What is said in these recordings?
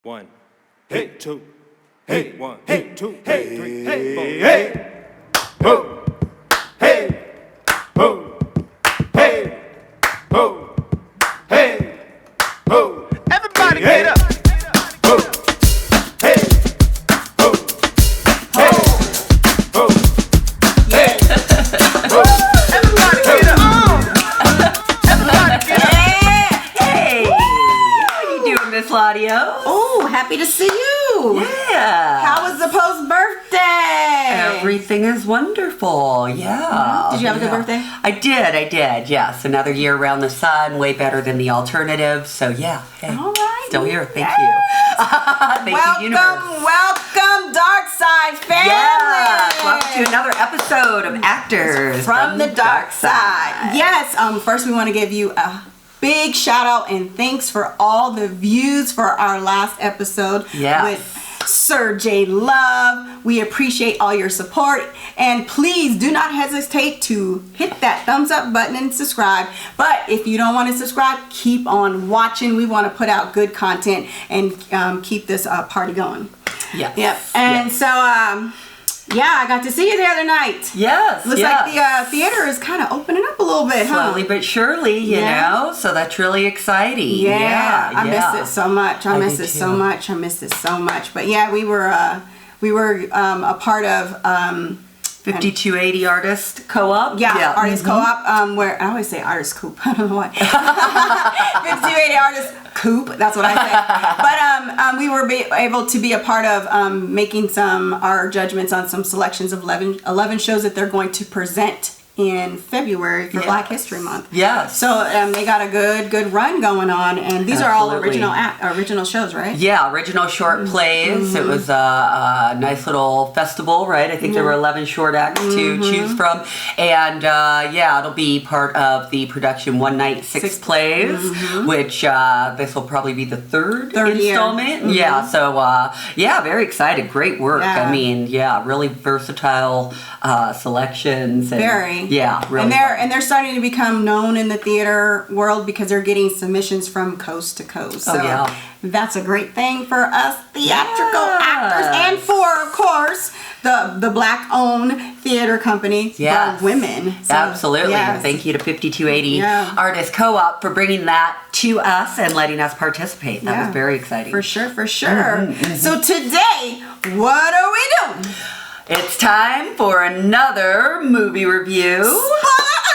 1, hey, 2, hey, 1, hey, 2, hey, 3, hey, 4, hey, ho, hey, ho, hey, ho, hey, ho. Everybody get up. Ho, hey, ho, hey, ho, hey, ho. Everybody get up. Everybody get up. Hey, how you doing, Miss LaDios? Oh, happy to see you. Yeah. How was the post-birthday? Everything is wonderful. Yeah. Did you have a good birthday? I did. Yes. Another year around the sun, way better than the alternative. So yeah. Hey, All right. still here. Thank you. Thank you, universe. Welcome, Dark Side family. Yes. Welcome to another episode of Actors from the Dark Side. Yes. First, we want to give you a big shout out and thanks for all the views for our last episode with Sir J Love. We appreciate all your support, and please do not hesitate to hit that thumbs up button and subscribe. But if you don't want to subscribe, keep on watching. We want to put out good content and keep this party going. Yeah. Yep. And so yeah, I got to see you the other night. Yes. Looks like the theater is kind of opening up a little bit, huh? Slowly but surely, you know. So that's really exciting. Yeah. I missed it so much. I miss did it too. so much. I missed it so much. But yeah, we were a part of 5280 Artist Co-op. Yeah, Artist Co-op, where I always say Artist Coop. I don't know why. 5280 Artist Coop, that's what I say. But we were able to be a part of making our judgments on some selections of 11 shows that they're going to present in February for Black History Month. Yes. So they got a good run going on, and these are all original shows, right? Yeah, original short plays. It was a nice little festival, right? I think there were 11 short acts to choose from, and it'll be part of the production One Night, Six Plays, which this will probably be the third installment. Year. Yeah, so very excited. Great work. Yeah. I mean, really versatile selections. And, very. Yeah, really. And they're starting to become known in the theater world because they're getting submissions from coast to coast. So that's a great thing for us theatrical actors, and for, of course, the Black-owned theater company, women. So, absolutely. Thank you to 5280 Artist Co-op for bringing that to us and letting us participate. That was very exciting. For sure. So today, what are we doing? It's time for another movie review. Spoiler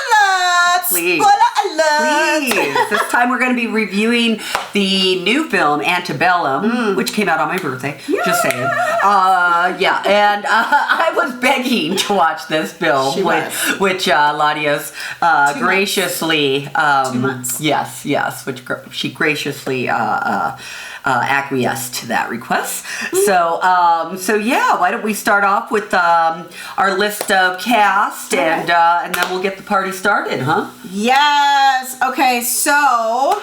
alert! Please. Spoiler alert! Please. This time we're going to be reviewing the new film, Antebellum, which came out on my birthday. Yeah. Just saying. And I was begging to watch this film, which LaDios graciously... 2 months. Yes, which she graciously... acquiesced to that request. So why don't we start off with our list of cast, and then we'll get the party started, huh? Yes. Okay, so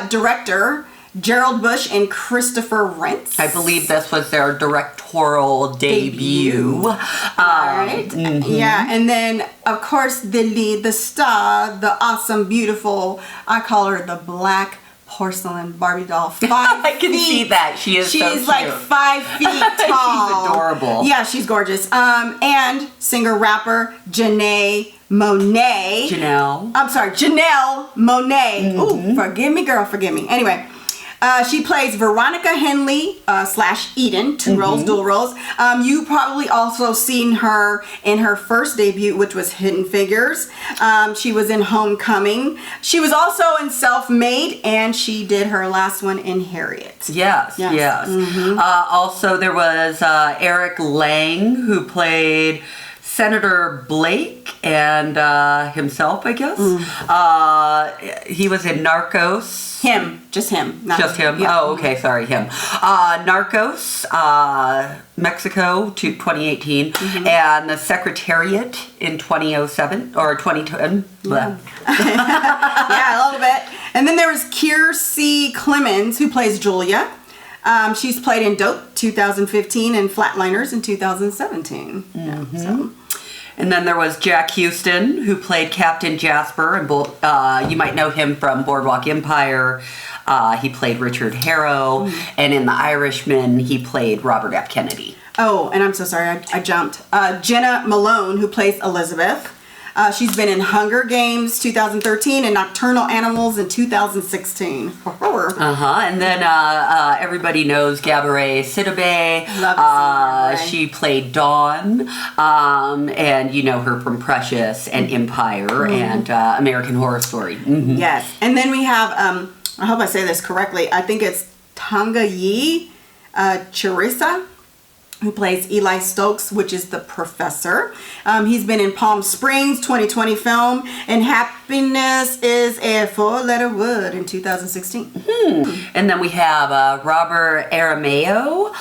director Gerald Bush and Christopher Renz. I believe this was their directorial debut. All right. Yeah, and then of course the lead, the star, the awesome, beautiful, I call her the Black Porcelain Barbie doll. 5 I can feet. see that. She's so cute. like 5 feet tall. She's adorable. Yeah, she's gorgeous. And singer-rapper Janelle Monae. Janelle Monae. Ooh, forgive me, girl, forgive me. Anyway, she plays Veronica Henley / Eden, dual roles. You probably also seen her in her first debut, which was Hidden Figures. She was in Homecoming. She was also in Self-Made, and she did her last one in Harriet. Yes. Also, there was Eric Lange, who played Senator Blake and himself, I guess. He was in Narcos. Just him. Just him? Yeah. Oh, okay, sorry, him. Narcos, Mexico, 2018, and The Secretariat in 2007, or 2010. Yeah, a little bit. And then there was Kiersey Clemons, who plays Julia. She's played in Dope 2015 and Flatliners in 2017. And then there was Jack Huston, who played Captain Jasper, and you might know him from Boardwalk Empire, he played Richard Harrow, and in The Irishman, he played Robert F. Kennedy. Oh, and I'm so sorry, I jumped. Jena Malone, who plays Elizabeth. She's been in Hunger Games 2013 and Nocturnal Animals in 2016. And then everybody knows Gabourey Sidibe. Love to see she played Dawn, and you know her from Precious and Empire and American Horror Story. Yes, and then we have, I hope I say this correctly, I think it's Tanguy Charissa, who plays Eli Stokes, which is the professor. He's been in Palm Springs 2020 film, and Happiness is a Four-Letter Word in 2016. And then we have Robert Arameo,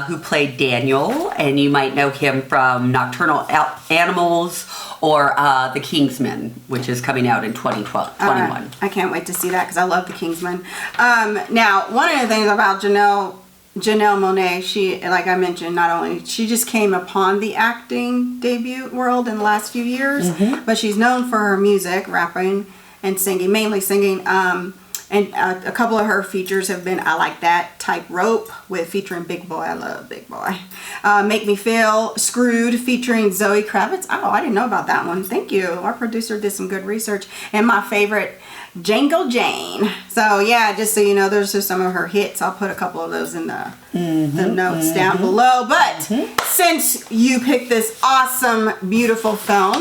who played Daniel, and you might know him from Nocturnal Animals or The Kingsman, which is coming out in 2021. I can't wait to see that because I love The Kingsman. Now, one of the things about Janelle Monae, she, like I mentioned, not only she just came upon the acting debut world in the last few years, but she's known for her music, rapping and singing, mainly singing. And a couple of her features have been I Like That, Tightrope, with featuring Big Boy. I love Big Boy. Make Me Feel, Screwed, featuring Zoe Kravitz. Oh, I didn't know about that one. Thank you. Our producer did some good research. And my favorite, Django Jane. So yeah, just so you know, those are some of her hits. I'll put a couple of those in the notes down below. But since you picked this awesome, beautiful film,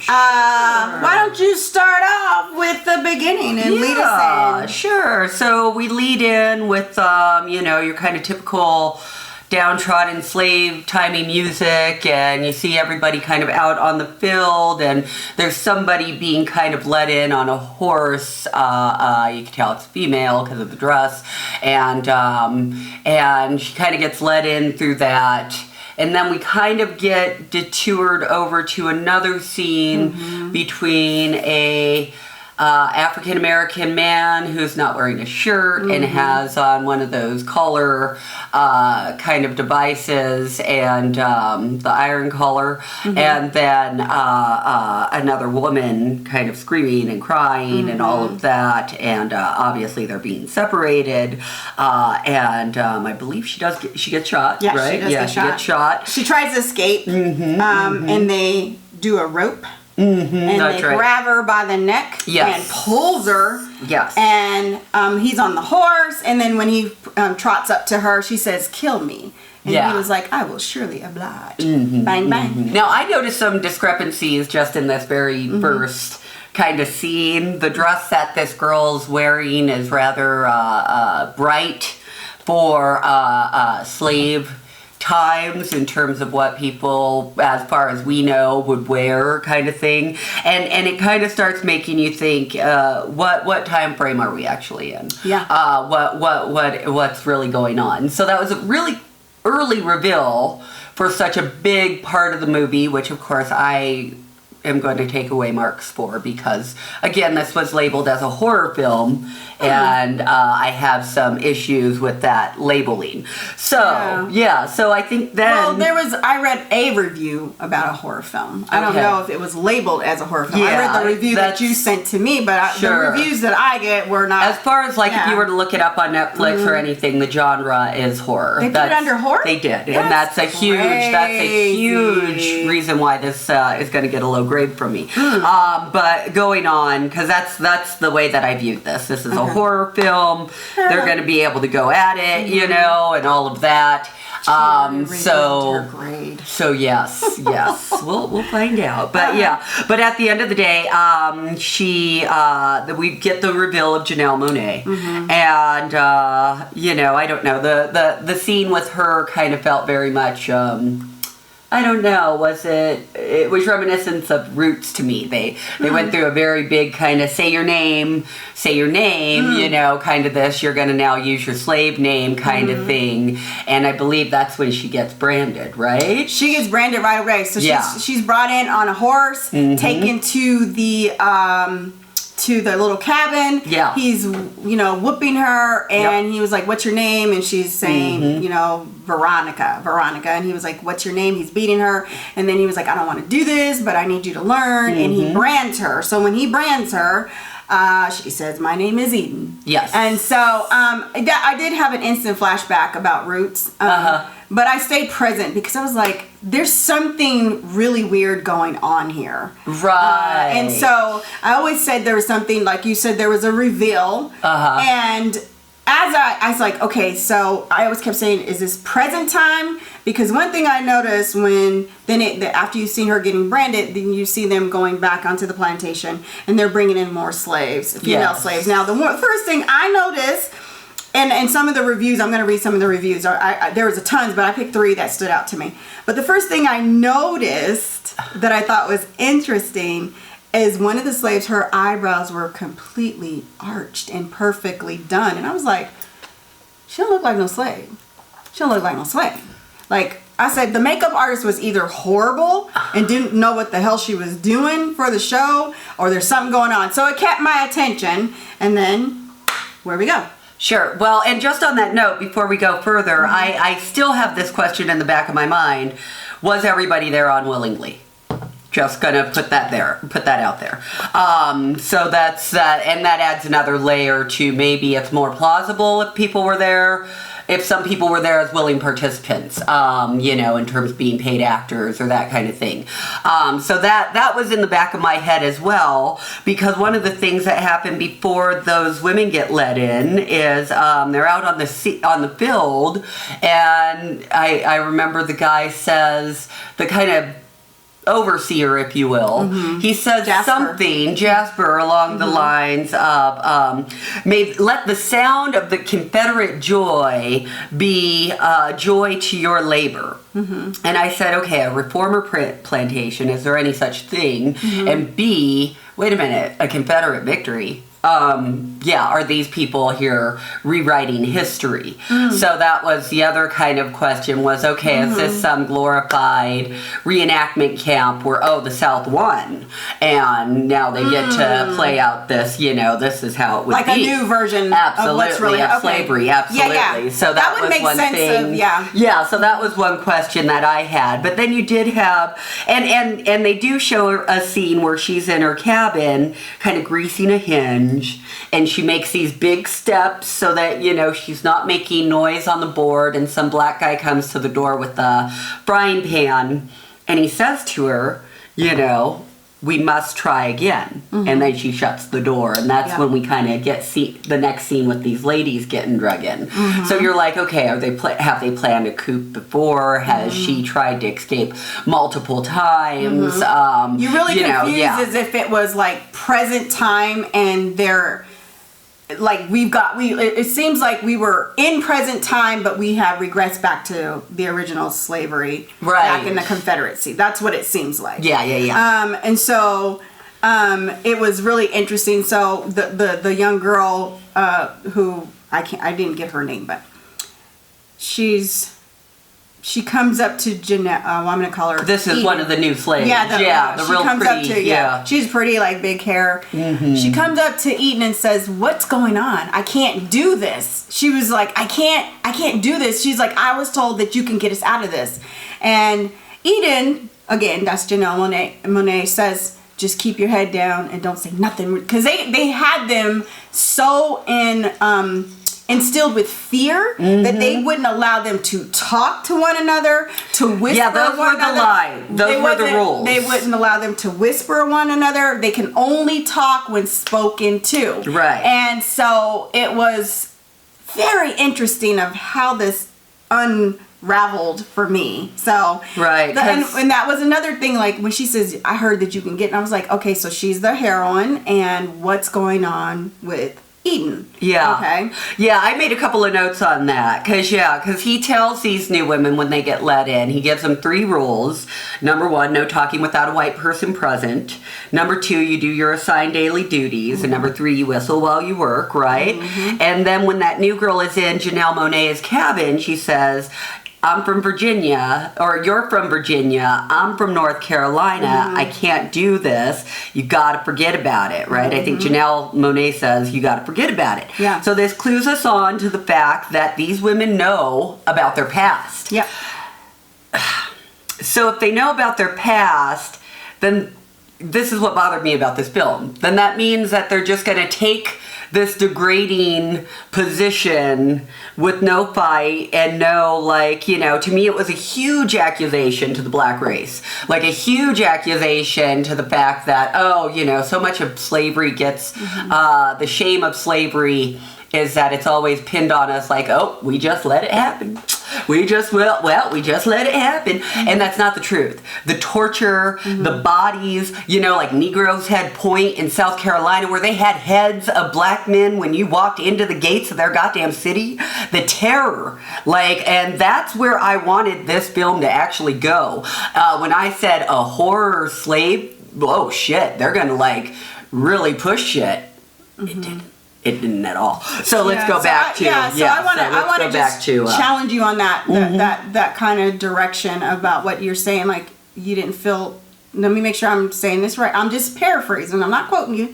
why don't you start off with the beginning and lead us in? Sure. So we lead in with, you know, your kind of typical downtrodden slave timey music, and you see everybody kind of out on the field, and there's somebody being kind of led in on a horse. You can tell it's female because of the dress, and she kind of gets led in through that. And then we kind of get detoured over to another scene between a African-American man who's not wearing a shirt and has on one of those collar kind of devices and the iron collar, and then another woman kind of screaming and crying and all of that, and obviously they're being separated, and I believe she gets shot, right? She gets shot. She tries to escape, and they do a rope. And they grab her by the neck and pulls her. Yes. And he's on the horse, and then when he trots up to her, she says, "Kill me." And he was like, "I will surely oblige." Bang, bang. Now, I noticed some discrepancies just in this very first kind of scene. The dress that this girl's wearing is rather bright for slave times in terms of what people, as far as we know, would wear, kind of thing, and it kind of starts making you think, what time frame are we actually in? What's really going on? So that was a really early reveal for such a big part of the movie, which of course I am going to take away marks for, because again, this was labeled as a horror film, and I have some issues with that labeling. So so I think then I read a review about a horror film. I don't know if it was labeled as a horror film. I read the review that you sent to me, but the reviews that I get were not. As far as if you were to look it up on Netflix or anything, the genre is horror. They put it under horror? They did, and that's a huge reason why this is going to get a low grade from me. But going on, because that's the way that I viewed this. This is a horror film. They're going to be able to go at it, you know, and all of that. So yes, we'll find out. But but at the end of the day, we get the reveal of Janelle Monae, and you know, I don't know, the scene with her kind of felt very much. I don't know, it was reminiscent of Roots to me. They went through a very big kind of say your name, you know, kind of this, you're going to now use your slave name kind of thing. And I believe that's when she gets branded, right? She gets branded right away. So she's brought in on a horse, taken to the little cabin. Yeah. He's, you know, whooping her, and he was like, "What's your name?" And she's saying, you know, Veronica. And he was like, "What's your name?" He's beating her, and then he was like, "I don't want to do this, but I need you to learn." And he brands her. So when he brands her, She says, my name is Eden. Yes. And so I did have an instant flashback about Roots. But I stayed present because I was like, there's something really weird going on here. Right. And so I always said there was something, like you said, there was a reveal. And as I was like, okay, so I always kept saying, is this present time? Because one thing I noticed after you've seen her getting branded, then you see them going back onto the plantation and they're bringing in more slaves, female slaves. Now, the first thing I noticed, and some of the reviews, I'm going to read some of the reviews. There was a tons, but I picked 3 that stood out to me. But the first thing I noticed that I thought was interesting is one of the slaves, her eyebrows were completely arched and perfectly done. And I was like, she don't look like no slave. She don't look like no slave. Like I said, the makeup artist was either horrible and didn't know what the hell she was doing for the show, or there's something going on. So it kept my attention. And then, where we go? Sure. Well, and just on that note, before we go further, I still have this question in the back of my mind. Was everybody there unwillingly? Just gonna put that out there. So that's that, and that adds another layer to maybe it's more plausible if people were there, if some people were there as willing participants, in terms of being paid actors or that kind of thing. So that was in the back of my head as well, because one of the things that happened before those women get let in is they're out on the field, and I remember the guy says, the kind of overseer, if you will, he says Jasper, along the lines of, let the sound of the Confederate joy be joy to your labor. And I said, okay, a reformer plantation, is there any such thing? And B, wait a minute, a Confederate victory. Are these people here rewriting history? So that was the other kind of question was, okay, is this some glorified reenactment camp where, the South won and now they get to play out this, this is how it would be. Like a new version of what's really of slavery, absolutely. Yeah. So that would was make one sense thing. Yeah, so that was one question that I had. But then you did have, and they do show a scene where she's in her cabin kind of greasing a hinge, and she makes these big steps so that, she's not making noise on the board, and some black guy comes to the door with a frying pan, and he says to her, we must try again. And then she shuts the door, and that's when we kind of get the next scene with these ladies getting drug in. So you're like, okay, have they planned a coup before? Has she tried to escape multiple times? You really confused as if it was like present time, and they're like it seems like we were in present time, but we have regressed back to the original slavery back in the Confederacy. That's what it seems like. And so it was really interesting. So the young girl who I didn't get her name, but she comes up to Janelle. I'm going to call her. This is Eden. One of the new slaves. The she real comes pretty. Up to, She's pretty, like big hair. She comes up to Eden and says, "What's going on? I can't do this." She was like, "I can't do this." She's like, "I was told that you can get us out of this." And Eden, again, that's Janelle Monae says, "Just keep your head down and don't say nothing," because they had them so instilled with fear that they wouldn't allow them to talk to one another, to whisper. Yeah, those were the lie. Those were the rules. They wouldn't allow them to whisper one another. They can only talk when spoken to. Right. And so it was very interesting of how this unraveled for me. So right. And that was another thing, like when she says, "I heard that you can get," and I was like, okay, so she's the heroine, and what's going on with Eden? Yeah. Okay. Yeah, I made a couple of notes on that. Because he tells these new women when they get let in, he gives them 3 rules. Number 1, no talking without a white person present. Number 2, you do your assigned daily duties. And number 3, you whistle while you work, right? And then when that new girl is in Janelle Monae's cabin, she says, "I'm from Virginia," or "You're from Virginia, I'm from North Carolina, I can't do this, you gotta forget about it," right? I think Janelle Monae says, "You gotta forget about it." Yeah. So this clues us on to the fact that these women know about their past. Yep. So if they know about their past, then this is what bothered me about this film. Then that means that they're just going to take this degrading position with no fight and no, like, you know, to me it was a huge accusation to the black race. Like a huge accusation to the fact that, oh, you know, so much of slavery gets, the shame of slavery is that it's always pinned on us like, oh, we just let it happen. We just, we just let it happen. And that's not the truth. The torture, the bodies, you know, like Negroes had Point in South Carolina where they had heads of black men when you walked into the gates of their goddamn city. The terror, like, and that's where I wanted this film to actually go. When I said a horror slave, oh shit, they're gonna like really push shit. It didn't. It didn't at all. So let's go back to I want to just challenge you on that kind of direction about what you're saying. Like you didn't feel. Let me make sure I'm saying this right. I'm just paraphrasing. I'm not quoting you.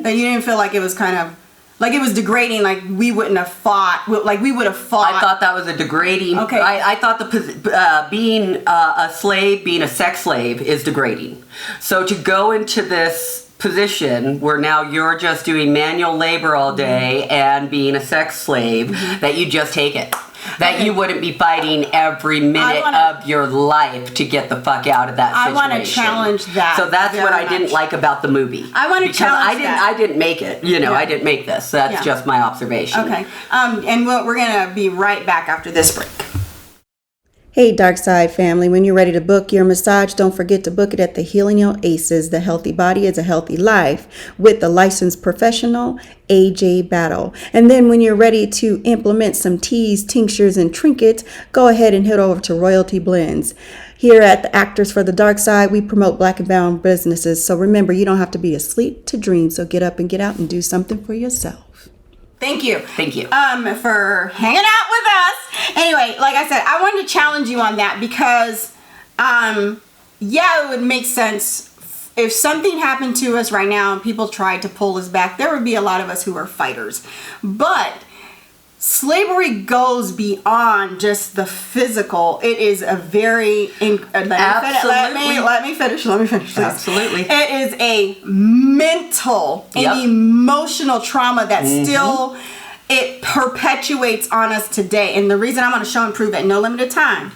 That you didn't feel like it was kind of like it was degrading. Like we wouldn't have fought. Like we would have fought. I thought that was a degrading. Okay. I thought being a slave, being a sex slave, is degrading. So to go into this position where now you're just doing manual labor all day and being a sex slave, that you just take it. That you wouldn't be fighting every minute of your life to get the fuck out of that situation. I want to challenge that. So that's what I didn't like about the movie. I want to challenge that. I didn't make it. You know, I didn't make this. So that's just my observation. Okay. And we're going to be right back after this break. Hey Dark Side family, when you're ready to book your massage, don't forget to book it at the Healing OASIS. The healthy body is a healthy life with the licensed professional AJ Battle. And then when you're ready to implement some teas, tinctures, and trinkets, go ahead and head over to Royalty Blends. Here at the Actors for the Dark Side, we promote black and brown businesses. So remember, you don't have to be asleep to dream. So get up and get out and do something for yourself. Thank you. Thank you. For hanging out with us. Anyway, like I said, I wanted to challenge you on that because, it would make sense if something happened to us right now and people tried to pull us back. There would be a lot of us who are fighters. But slavery goes beyond just the physical. It is a very let me finish. Please. Absolutely. It is a mental and emotional trauma that still it perpetuates on us today. And the reason I'm going to show and prove at no limited time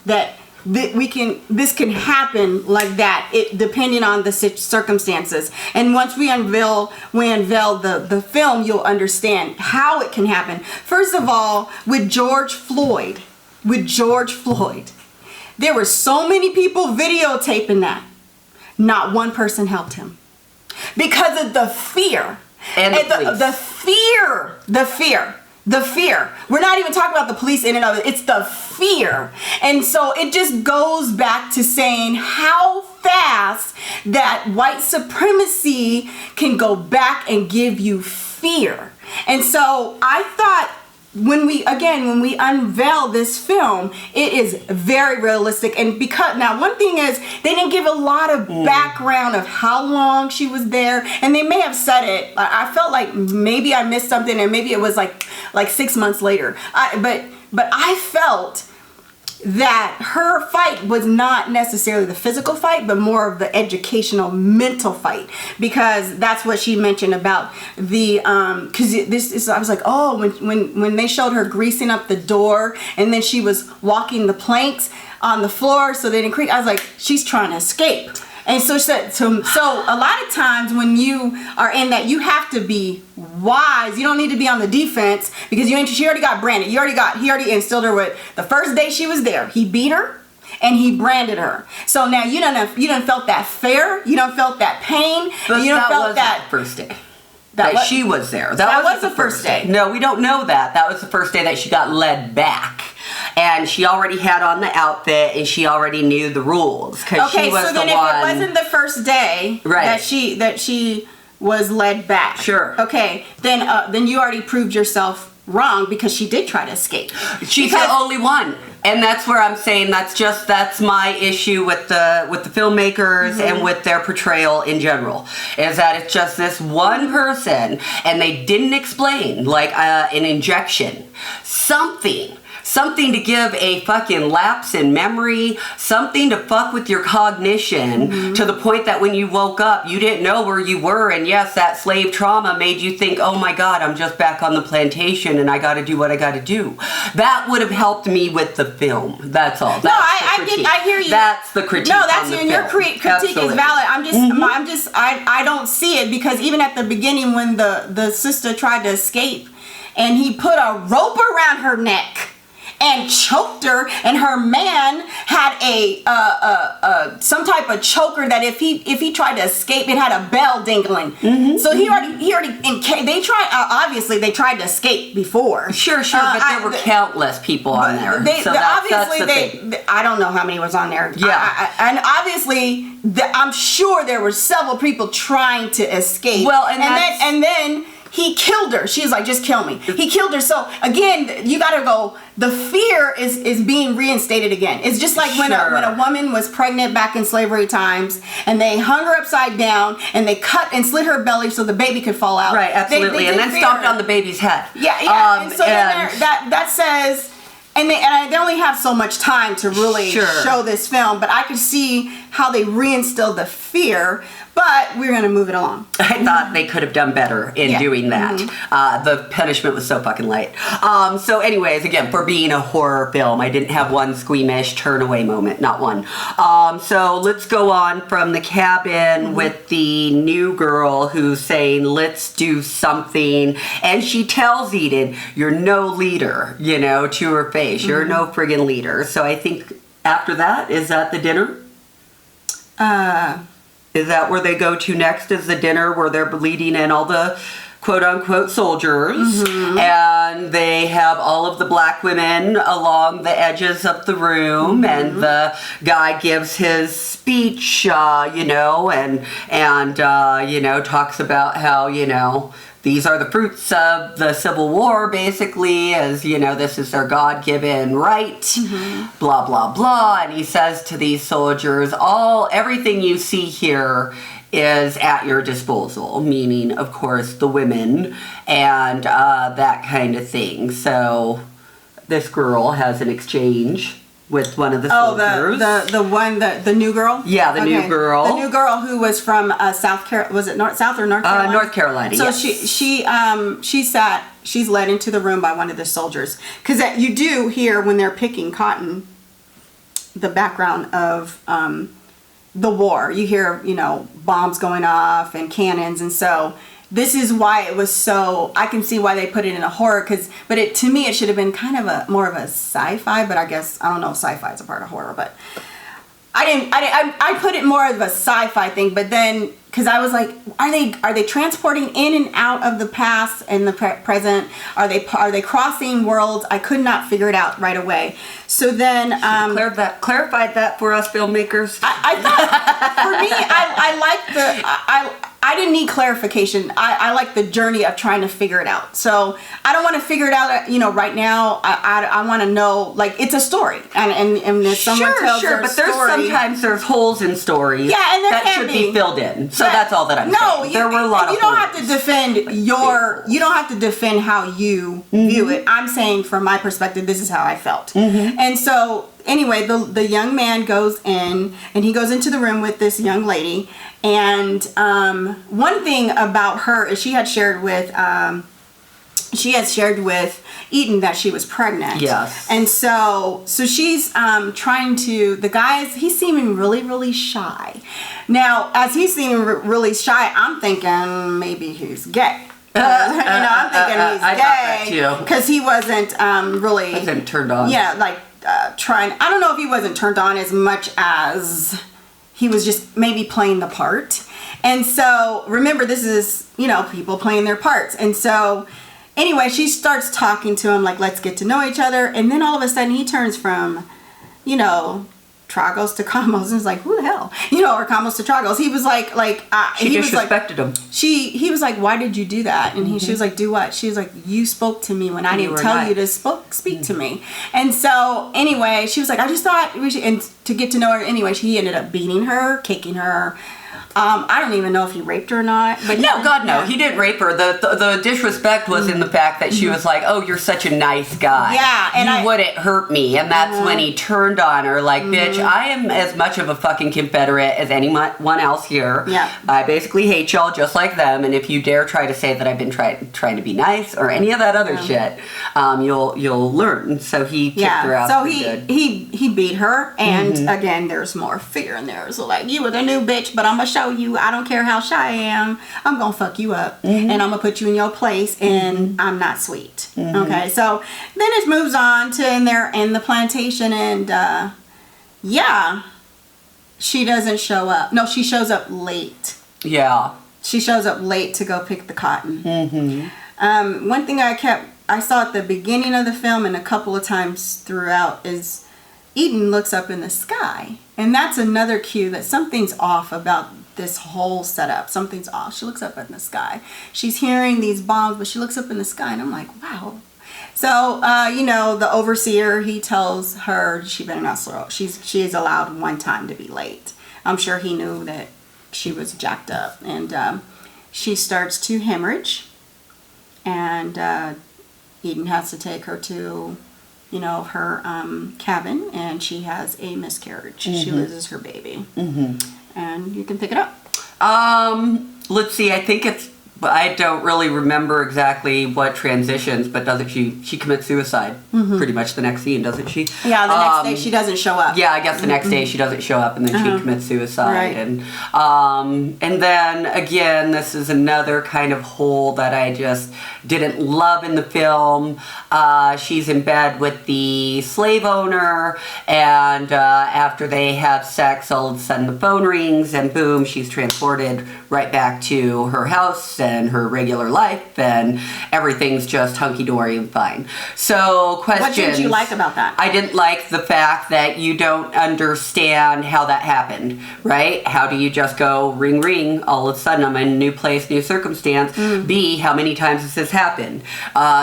that this can happen like that, depending on the circumstances. And once we unveil the film, you'll understand how it can happen. First of all, with George Floyd, there were so many people videotaping that. Not one person helped him because of the fear. And the fear. We're not even talking about the police in and of it. It's the fear. And so it just goes back to saying how fast that white supremacy can go back and give you fear. And so I thought when we unveil this film, it is very realistic. And because now one thing is they didn't give a lot of background of how long she was there, and they may have said it. I felt like maybe I missed something, and maybe it was like 6 months later. But I felt that her fight was not necessarily the physical fight, but more of the educational mental fight, because that's what she mentioned about the because this is, I was like, oh, when they showed her greasing up the door and then she was walking the planks on the floor so they didn't creak, I was like, she's trying to escape. And so a lot of times when you are in that, you have to be wise. You don't need to be on the defense because she already got branded. He already instilled her with the first day she was there. He beat her and he branded her. So now you done felt that fear. You done felt that pain. But you done that felt wasn't that the first day. That she was there. That was the first day. No, we don't know that. That was the first day that she got led back. And she already had on the outfit and she already knew the rules. Okay, she was so then if it wasn't the first day that she was led back. Sure. Okay, then you already proved yourself wrong because she did try to escape. She's the only one. And that's where I'm saying that's my issue with the filmmakers and with their portrayal in general, is that it's just this one person and they didn't explain, like an injection, something something to give a fucking lapse in memory, something to fuck with your cognition to the point that when you woke up, you didn't know where you were. And yes, that slave trauma made you think, oh my God, I'm just back on the plantation and I got to do what I got to do. That would have helped me with the film. That's all. I hear you. That's the critique. No, that's on the your film. critique Absolutely. is valid. I don't see it, because even at the beginning when the sister tried to escape and he put a rope around her neck and choked her, and her man had a some type of choker that if he tried to escape, it had a bell dingling. So he already they tried, obviously they tried to escape before. Sure, but there were countless people on there. I don't know how many was on there. Yeah. And obviously I'm sure there were several people trying to escape. Well, and then he killed her. She's like, just kill me. He killed her. So again, you gotta go, the fear is being reinstated again. It's just like when a woman was pregnant back in slavery times and they hung her upside down and they cut and slit her belly so the baby could fall out. Right, absolutely. And then stomped on the baby's head. Yeah. And so that says, and they only have so much time to really show this film, but I could see how they reinstilled the fear. But we're going to move it along. I thought they could have done better in doing that. The punishment was so fucking light. So anyways, again, for being a horror film, I didn't have one squeamish turn away moment. Not one. So let's go on from the cabin with the new girl who's saying, let's do something. And she tells Eden, you're no leader, to her face. You're no friggin' leader. So I think after that, is that the dinner? Is that where they go to next, is the dinner where they're leading in all the quote-unquote soldiers, and they have all of the black women along the edges of the room, and the guy gives his speech, and talks about how, these are the fruits of the Civil War, basically, as, this is their God-given right, blah, blah, blah. And he says to these soldiers, everything you see here is at your disposal, meaning, of course, the women and that kind of thing. So this girl has an exchange with one of the soldiers. The new girl? Yeah, the new girl. The new girl who was from South Carolina. Was it South or North Carolina? North Carolina, so yes. she's led into the room by one of the soldiers. Because you do hear when they're picking cotton, the background of the war. You hear, bombs going off and cannons, and so this is why it was so, I can see why they put it in a horror, but to me it should have been kind of more of a sci-fi, but I guess, I don't know if sci-fi is a part of horror, but I put it more of a sci-fi thing, but then, because I was like, are they transporting in and out of the past and the present? Are they crossing worlds? I could not figure it out right away. So then clarified that for us filmmakers. I thought, for me, I didn't need clarification. I like the journey of trying to figure it out. So I don't want to figure it out, right now. I want to know, like, it's a story, and if someone tells their but story, sometimes there's holes in stories that should be filled in. So that's all that I'm saying. There were a lot of you don't have to defend you don't have to defend how you view it. I'm saying from my perspective, this is how I felt. And so anyway, the young man goes in, and he goes into the room with this young lady. And one thing about her is she had shared with Eden that she was pregnant. Yes. And so she's trying to, the guy's, he's seeming really, really shy. Now, as he's seeming really shy, I'm thinking maybe he's gay. I'm thinking he's gay. I thought that too. Because he wasn't really... Wasn't turned on. Yeah, like trying... I don't know if he wasn't turned on as much as he was just maybe playing the part. And so, remember, this is, people playing their parts. And so... Anyway, she starts talking to him like, let's get to know each other. And then all of a sudden he turns from, Tragos to Combos, and is like, who the hell? Or Combos to Tragos. He was like, she disrespected him. He was like, why did you do that? And she was like, do what? She was like, you spoke to me when I didn't tell you to speak to me. And so anyway, she was like, I just thought we should, and to get to know her anyway, he ended up beating her, kicking her. I don't even know if he raped her or not. But no, God, no. He didn't rape her. The disrespect was in the fact that she was like, oh, you're such a nice guy. Yeah. And you wouldn't hurt me. And that's when he turned on her like, bitch, I am as much of a fucking Confederate as anyone else here. Yeah. I basically hate y'all just like them. And if you dare try to say that I've been trying to be nice or any of that other shit, you'll learn. So he kicked her out. So he beat her. And again, there's more fear in there. So like, you were the new bitch, but I'm going to show you, I don't care how shy I am, I'm gonna fuck you up, and I'm gonna put you in your place, and I'm not sweet. Okay, so then it moves on to they're in the plantation, and she doesn't show up. No, she shows up late. Yeah, she shows up late to go pick the cotton. One thing I saw at the beginning of the film and a couple of times throughout is Eden looks up in the sky, and that's another cue that something's off about this whole setup. Something's off. She looks up in the sky. She's hearing these bombs, but she looks up in the sky, and I'm like, wow. So, the overseer, he tells her she better not slow. She is allowed one time to be late. I'm sure he knew that she was jacked up, and she starts to hemorrhage, and Eden has to take her to her cabin, and she has a miscarriage. She loses her baby. And you can pick it up. Let's see, I don't really remember exactly what transitions, but doesn't she commits suicide pretty much the next scene, doesn't she? Yeah, the next day she doesn't show up. Yeah, I guess the next day she doesn't show up, and then she commits suicide. Right. And then again, this is another kind of hole that I just didn't love in the film. She's in bed with the slave owner, and after they have sex, all of a sudden the phone rings, and boom, she's transported right back to her house and her regular life, and everything's just hunky-dory and fine. So, questions. What did you like about that? I didn't like the fact that you don't understand how that happened, right? How do you just go ring, ring, all of a sudden I'm in a new place, new circumstance? B, how many times has this happened?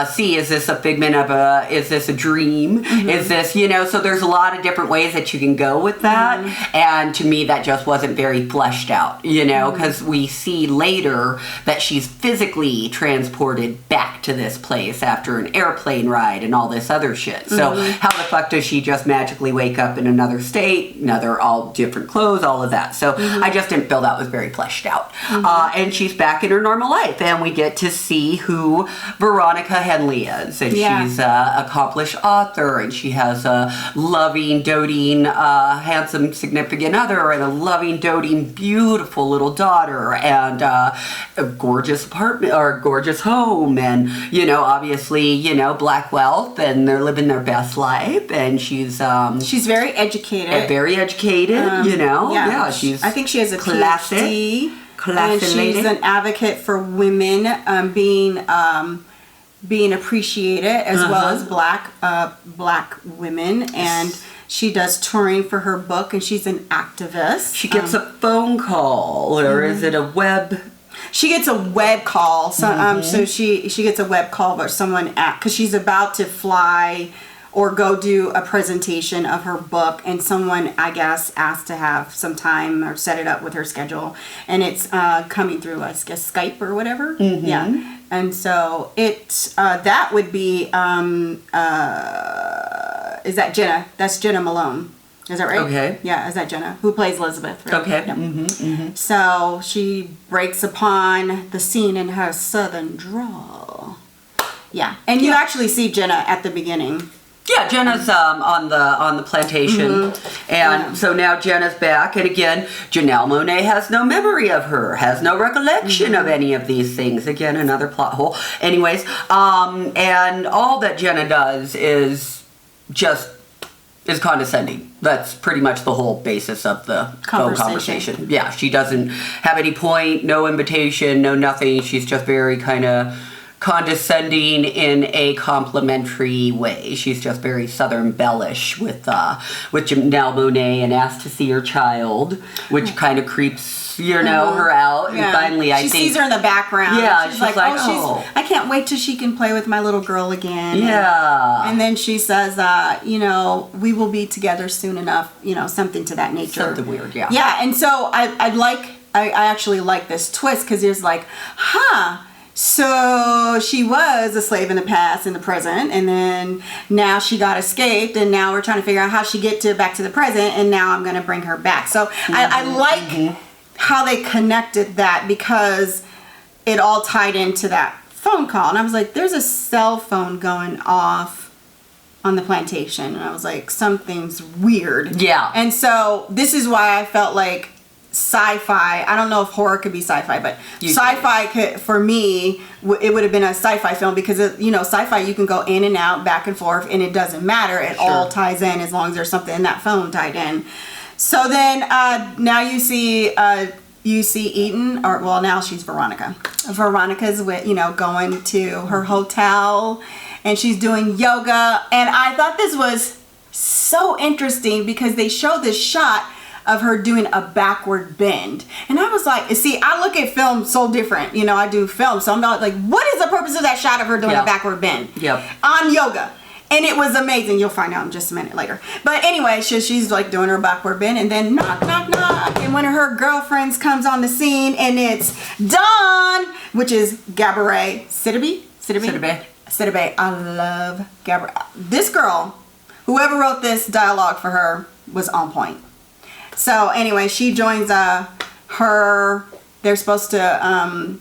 C, is this a figment of is this a dream? Is this, so there's a lot of different ways that you can go with that. And to me, that just wasn't very fleshed out, because we see later that she's physically transported back to this place after an airplane ride and all this other shit. So how the fuck does she just magically wake up in another state, another all different clothes, all of that? So I just didn't feel that was very fleshed out. And she's back in her normal life, and we get to see who Veronica Henley is. And she's an accomplished author, and she has a loving, doting, handsome significant other, and a loving, doting, beautiful little daughter, and a gorgeous apartment or gorgeous home, and obviously black wealth, and they're living their best life, and she's very educated, she's I think she has a PhD, and she's an advocate for women being appreciated as well as black women, and she does touring for her book, and she's an activist. She gets a phone call, or is it a web? She gets a web call. So she gets a web call, but someone because she's about to fly or go do a presentation of her book, and someone, I guess, asked to have some time or set it up with her schedule, and it's coming through, I guess, Skype or whatever. Yeah. And so that would be is that Jena? That's Jena Malone. Is that right? Okay. Yeah, is that Jena? Who plays Elizabeth, right? Okay. Yep. So she breaks upon the scene in her southern drawl. Yeah. And you actually see Jena at the beginning. Yeah, Jenna's on the plantation, and so now Jenna's back, and again, Janelle Monae has no memory of her, has no recollection of any of these things. Again, another plot hole. Anyways, and all that Jena does is condescending. That's pretty much the whole basis of the conversation. Yeah, she doesn't have any point, no invitation, no nothing. She's just very kind of condescending in a complimentary way. She's just very Southern bellish with Janelle Monae, and asked to see her child, which kind of creeps her out. And finally, I think she sees her in the background. Yeah, she's like, oh, I can't wait till she can play with my little girl again. Yeah. And then she says, we will be together soon enough. Something to that nature. Something weird. Yeah. Yeah, and so I like I actually like this twist because it's like, so she was a slave in the past, in the present, and then now she got escaped, and now we're trying to figure out how she get back to the present, and now I'm going to bring her back. So I like how they connected that because it all tied into that phone call. And I was like, there's a cell phone going off on the plantation. And I was like, something's weird. Yeah. And so this is why I felt like sci-fi, I don't know if horror could be sci-fi, but sci-fi could, for me, it would have been a sci-fi film because, sci-fi, you can go in and out, back and forth, and it doesn't matter. It all ties in as long as there's something in that phone tied in. So then now you see Eaton, now she's Veronica. Veronica's going to her hotel, and she's doing yoga. And I thought this was so interesting because they show this shot of her doing a backward bend. And I was like, see, I look at film so different. I do film, so I'm not like, what is the purpose of that shot of her doing a backward bend? On yoga. And it was amazing. You'll find out in just a minute later. But anyway, she's like doing her backward bend, and then knock, knock, knock. And one of her girlfriends comes on the scene, and it's Dawn, which is Gabourey. Sidibe. I love Gabourey. This girl, whoever wrote this dialogue for her, was on point. So anyway, she joins her. They're supposed to.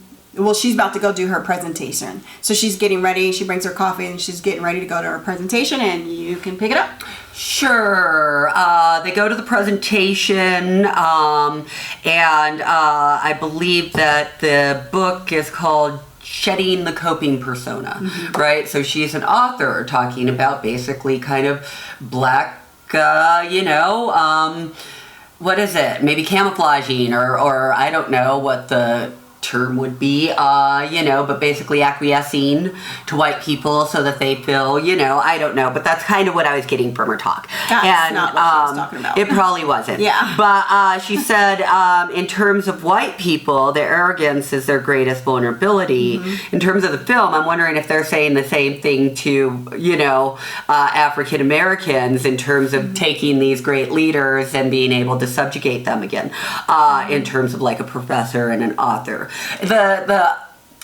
She's about to go do her presentation. So she's getting ready. She brings her coffee and she's getting ready to go to her presentation, and you can pick it up. Sure. They go to the presentation, and I believe that the book is called Shedding the Coping Persona, right? So she's an author talking about basically kind of black, what is it? Maybe camouflaging or I don't know what the term would be, but basically acquiescing to white people so that they feel, I don't know, but that's kind of what I was getting from her talk. That's not what she was talking about. It probably wasn't. Yeah. But she said, in terms of white people, their arrogance is their greatest vulnerability. In terms of the film, I'm wondering if they're saying the same thing to, African Americans in terms of taking these great leaders and being able to subjugate them again, in terms of like a professor and an author. The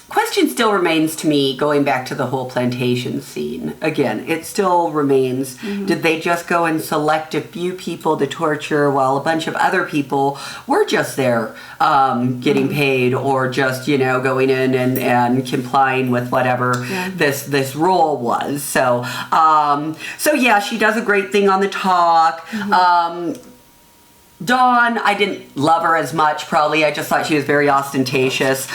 question still remains to me, going back to the whole plantation scene. Again, it still remains, did they just go and select a few people to torture while a bunch of other people were just there getting paid or just, going in and complying with whatever this role was. So yeah, she does a great thing on the talk. Dawn, I didn't love her as much, probably. I just thought she was very ostentatious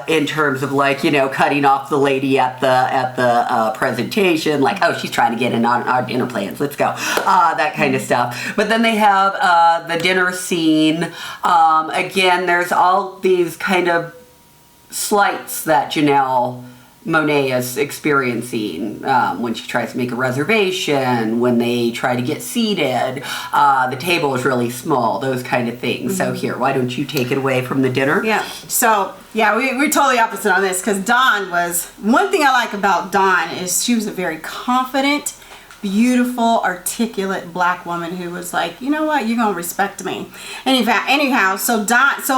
in terms of cutting off the lady at the presentation, like, oh, she's trying to get in on our dinner plans, let's go, that kind of stuff. But then they have the dinner scene. Again, there's all these kind of slights that Janelle Monae is experiencing when she tries to make a reservation, when they try to get seated, the table is really small, those kind of things. So here, why don't you take it away from the dinner? Yeah. So we're totally opposite on this because Dawn was, one thing I like about Dawn is she was a very confident, beautiful, articulate black woman who was like, you know what, you're gonna respect me. Anyhow, so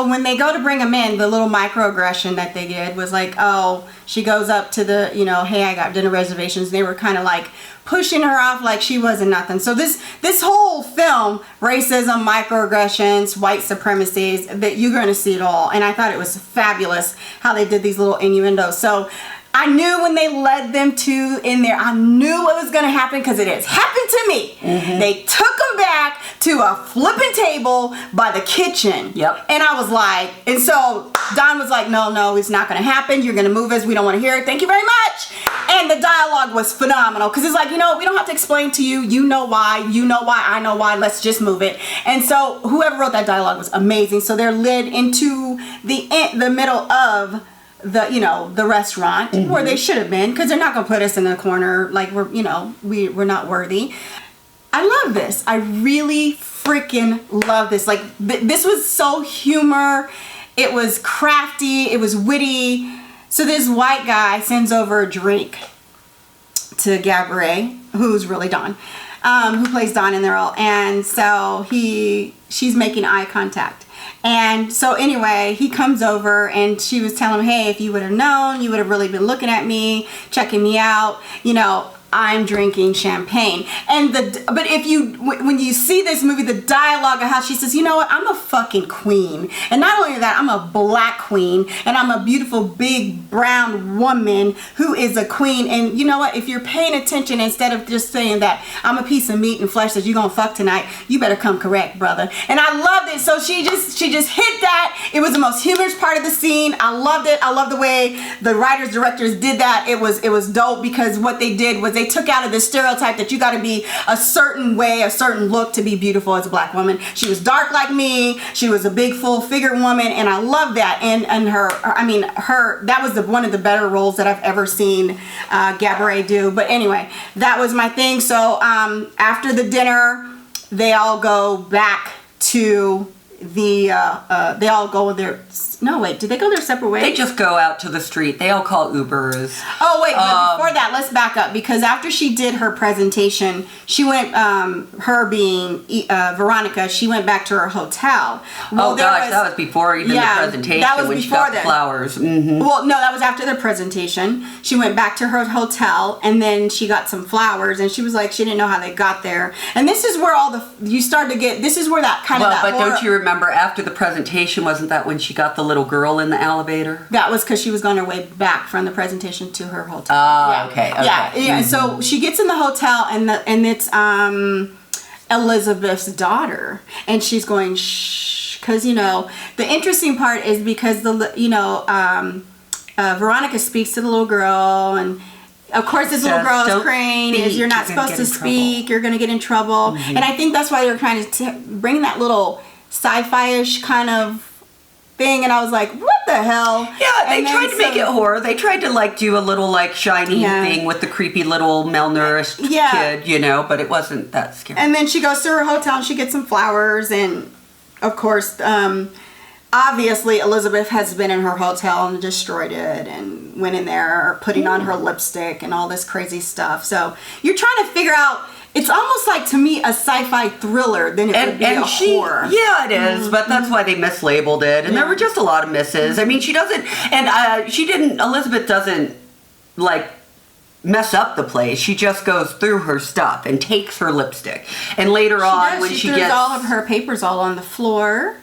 when they go to bring him in, the little microaggression that they did was like, oh, she goes up to the, hey, I got dinner reservations. They were kind of like pushing her off like she wasn't nothing. So this whole film, racism, microaggressions, white supremacies, that you're gonna see it all. And I thought it was fabulous how they did these little innuendos. So I knew when they led them in there, I knew what was going to happen because it has happened to me. They took them back to a flipping table by the kitchen. Yep. And I was like, and so Don was like, no, it's not going to happen. You're going to move us. We don't want to hear it. Thank you very much. And the dialogue was phenomenal because it's like, we don't have to explain to you. You know why. I know why. Let's just move it. And so whoever wrote that dialogue was amazing. So they're led into the middle of the restaurant where they should have been, because they're not going to put us in a corner like we're not worthy. I love this. I really freaking love this. Like this was so humor. It was crafty. It was witty. So this white guy sends over a drink to Gabourey, who's really Don, who plays Don in the role. And so she's making eye contact. And so anyway, he comes over and she was telling him, hey, if you would have known, you would have really been looking at me, checking me out, you know, I'm drinking champagne. And but if you, when you see this movie, the dialogue of how she says, you know what, I'm a fucking queen. And not only that, I'm a black queen, and I'm a beautiful, big, brown woman who is a queen. And you know what, if you're paying attention, instead of just saying that I'm a piece of meat and flesh that you're gonna fuck tonight, you better come correct, brother. And I loved it. So she just hit that. It was the most humorous part of the scene. I loved it. I love the way the writers, directors did that. It was dope, because what they did was they took out of the stereotype that you got to be a certain way, a certain look to be beautiful as a black woman. She was dark like me. She was a big, full figured woman, and I love that. And that was one of the better roles that I've ever seen Gabourey do. But anyway, that was my thing. So after the dinner, they all go back to they all go their. No, wait, did they go their separate ways? They just go out to the street. They all call Ubers. Oh, wait, but before that, let's back up, because after she did her presentation, she went, her being Veronica, she went back to her hotel. Well, that was before even the presentation, that was when before she got that. The flowers. Mm-hmm. Well, no, that was after the presentation. She went back to her hotel, and then she got some flowers, and she was like, she didn't know how they got there. And this is where you start to get, this is where that kind of that but horror, don't you remember after the presentation, wasn't that when she got the little girl in the elevator? That was because she was on her way back from the presentation to her hotel. Okay. Yeah. Mm-hmm. So she gets in the hotel, and it's Elizabeth's daughter, and she's going shh, because the interesting part is because Veronica speaks to the little girl, and of course this little girl is praying, is you're not supposed to speak, you're gonna get in trouble. Mm-hmm. And I think that's why they were trying to bring that little sci-fi-ish kind of thing, and I was like, what the hell? Yeah, they tried to make it horror. They tried to do a little shiny thing with the creepy little malnourished kid, but it wasn't that scary. And then she goes to her hotel and she gets some flowers, and of course, obviously Elizabeth has been in her hotel and destroyed it and went in there putting on her lipstick and all this crazy stuff. So you're trying to figure out, it's almost like, to me, a sci-fi thriller than it would be a horror. Yeah, it is, but that's why they mislabeled it. And there were just a lot of misses. I mean, Elizabeth doesn't, mess up the place. She just goes through her stuff and takes her lipstick. And later on, when she gets all of her papers all on the floor.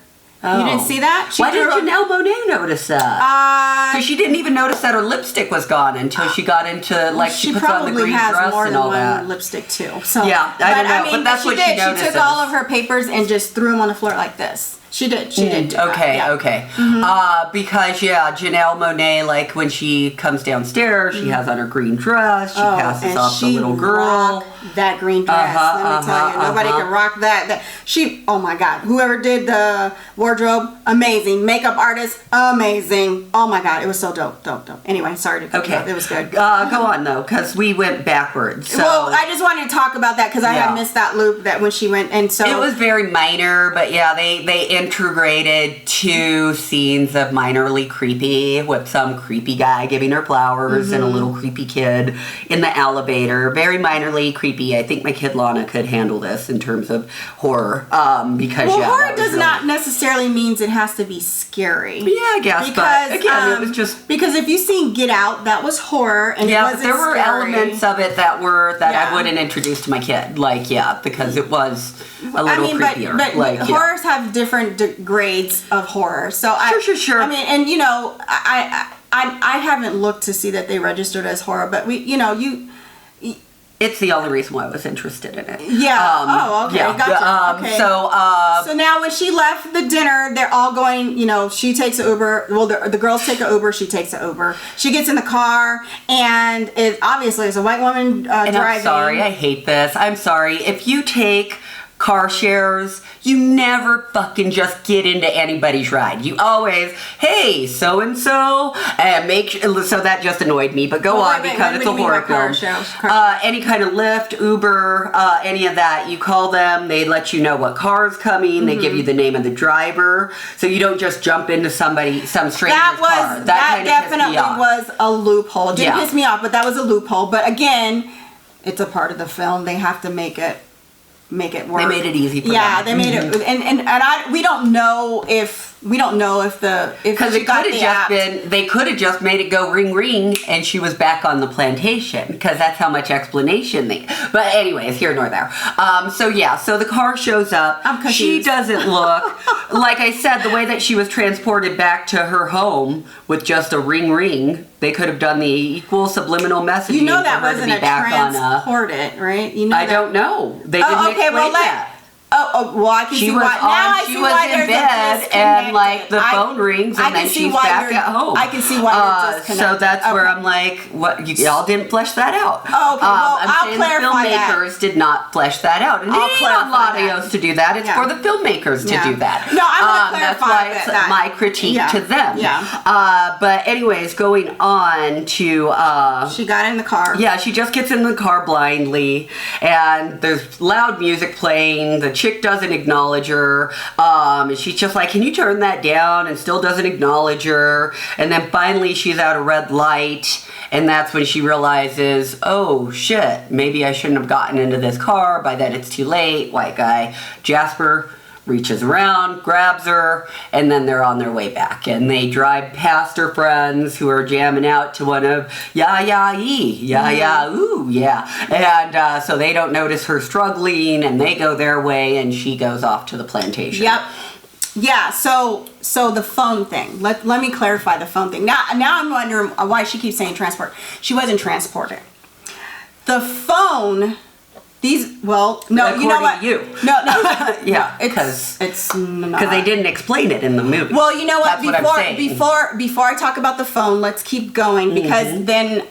Oh. You didn't see that? Why did Janelle Monae notice that? Because she didn't even notice that her lipstick was gone until she got into, she puts on the green dress and all that. She probably has more than one lipstick, too. So, yeah, I don't know, but that's what she noticed. She took all of her papers and just threw them on the floor like this. She did do that. Okay. Mm-hmm. Because, Janelle Monae, when she comes downstairs, she has on her green dress, she passes off the little girl. That green dress, let me tell you, nobody can rock that. Oh my God, whoever did the wardrobe, amazing. Makeup artist, amazing. Oh my God, it was so dope. Anyway, sorry to cut you off. It was good. Go on though, because we went backwards. So. Well, I just wanted to talk about that because I had missed that loop that when she went, and so it was very minor, but they integrated 2 scenes of minorly creepy with some creepy guy giving her flowers and a little creepy kid in the elevator. Very minorly creepy. I think my kid Lana could handle this in terms of horror. Because horror does not necessarily means it has to be scary. Yeah, I guess. Because but again, it was just because if you've seen Get Out, that was horror, and it wasn't there were scary. Elements of it that I wouldn't introduce to my kid. Because it was a little creepier. But horrors have different grades of horror. So sure. I mean, and I haven't looked to see that they registered as horror, but it's the only reason why I was interested in it. Yeah. Okay. Yeah. Gotcha. Okay. So now when she left the dinner, they're all going. She takes an Uber. Well, the girls take an Uber. She takes an Uber. She gets in the car, and it obviously is a white woman driving. I'm sorry. I hate this. I'm sorry. If you take car shares, you never fucking just get into anybody's ride. You always, hey, so-and-so, so that just annoyed me, but go on because it's a horror film. Any kind of Lyft, Uber, any of that, you call them, they let you know what car's coming, they give you the name of the driver, so you don't just jump into some stranger's car. That definitely was a loophole. It didn't piss me off, but that was a loophole. But again, it's a part of the film. They have to make it make it work. They made it easy for yeah, them. they made it, and we don't know if because it could have just been, they could have just made it go ring ring and she was back on the plantation, because that's how much explanation they, but anyways, here nor there. So the car shows up. I'm confused. She doesn't look, like I said, the way that she was transported back to her home with just a ring ring, they could have done the equal subliminal messaging. You know that for her wasn't to a be back transported, right? You know I don't know. They didn't explain that. Well, I can see why. Now I see why there's a disconnect. And like the phone rings and then she's back at home. I can see why you're disconnected. So that's where I'm like, what? Y'all didn't flesh that out. Oh, okay. Well, I'm saying the filmmakers did not flesh that out, and it ain't on LaDios to do that. It's for the filmmakers to do that. No, I'm gonna that's clarify why it's that. my critique to them. Yeah. But anyways, going on to she got in the car. Yeah, she just gets in the car blindly, and there's loud music playing. The chick doesn't acknowledge her, and she's just like, can you turn that down, and still doesn't acknowledge her. And then finally she's at a red light, and that's when she realizes, oh shit, maybe I shouldn't have gotten into this car. By then it's too late. White guy Jasper reaches around, grabs her, and then they're on their way back. And they drive past her friends who are jamming out to one of ya ya ee, ya ya ooh, yeah. And so they don't notice her struggling, and they go their way, and she goes off to the plantation. Yep. Yeah, so the phone thing. Let me clarify the phone thing. Now I'm wondering why she keeps saying transport. She wasn't transported. The phone. No, according you know what? To you. No. Yeah, because they didn't explain it in the movie. Well, you know what? That's what I'm saying. Before I talk about the phone, let's keep going, because then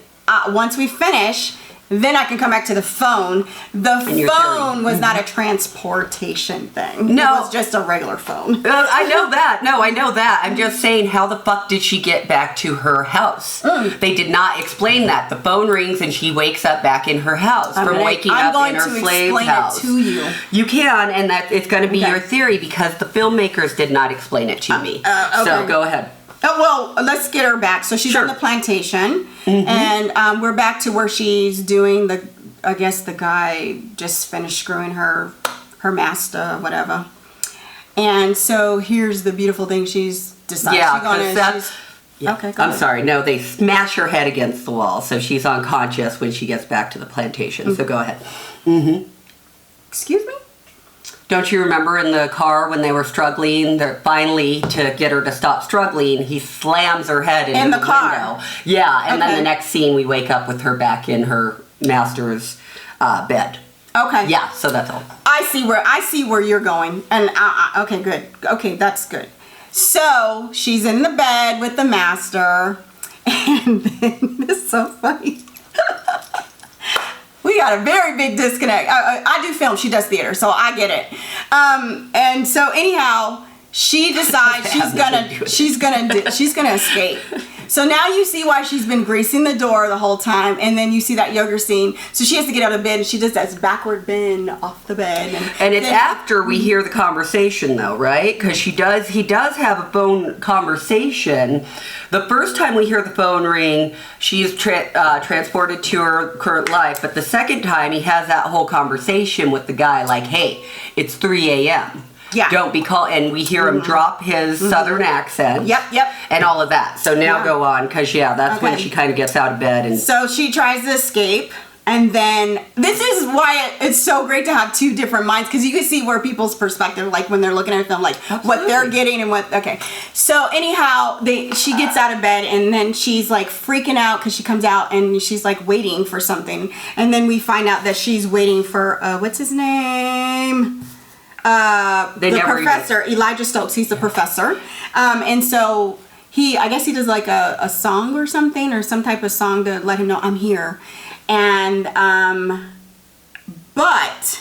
once we finish, then I can come back to the phone. The phone was not a transportation thing. No. It was just a regular phone. I know that. No, I know that. I'm just saying, how the fuck did she get back to her house? They did not explain that. The phone rings and she wakes up back in her house from waking up in her slave's house. I'm going to explain it to you. You can, and that it's going to be your theory, because the filmmakers did not explain it to me. Okay. So go ahead. Oh, well, let's get her back. So she's on the plantation, and we're back to where she's doing I guess the guy just finished screwing her master, whatever. And so here's the beautiful thing. She's decided okay, go I'm ahead. sorry. No, they smash her head against the wall, so she's unconscious when she gets back to the plantation. So go ahead. Excuse me? Don't you remember in the car when they were struggling? Finally, to get her to stop struggling, he slams her head into the car. window. Yeah, and then the next scene, we wake up with her back in her master's bed. Okay. Yeah, so that's all. I see where you're going, and okay, good. Okay, that's good. So she's in the bed with the master, and then this is so funny. We got a very big disconnect. I do film, she does theater, so I get it. And so anyhow, she decides she's gonna escape. So now you see why she's been greasing the door the whole time, and then you see that yoga scene. So she has to get out of bed, and she does that backward bend off the bed. And it's after we hear the conversation, though, right? Because he does have a phone conversation. The first time we hear the phone ring, she's transported to her current life. But the second time, he has that whole conversation with the guy, like, hey, it's 3 a.m. Yeah. Don't be called, and we hear him drop his southern accent. Yep. And all of that. So now go on, because that's when she kind of gets out of bed. And so she tries to escape, and then this is why it's so great to have two different minds, because you can see where people's perspective, like when they're looking at a film, like what they're getting and what. Okay. So anyhow, she gets out of bed, and then she's like freaking out because she comes out and she's like waiting for something, and then we find out that she's waiting for what's his name? The professor, Elijah Stokes. He's the professor, and so I guess he does like a song or something, or some type of song to let him know I'm here, and but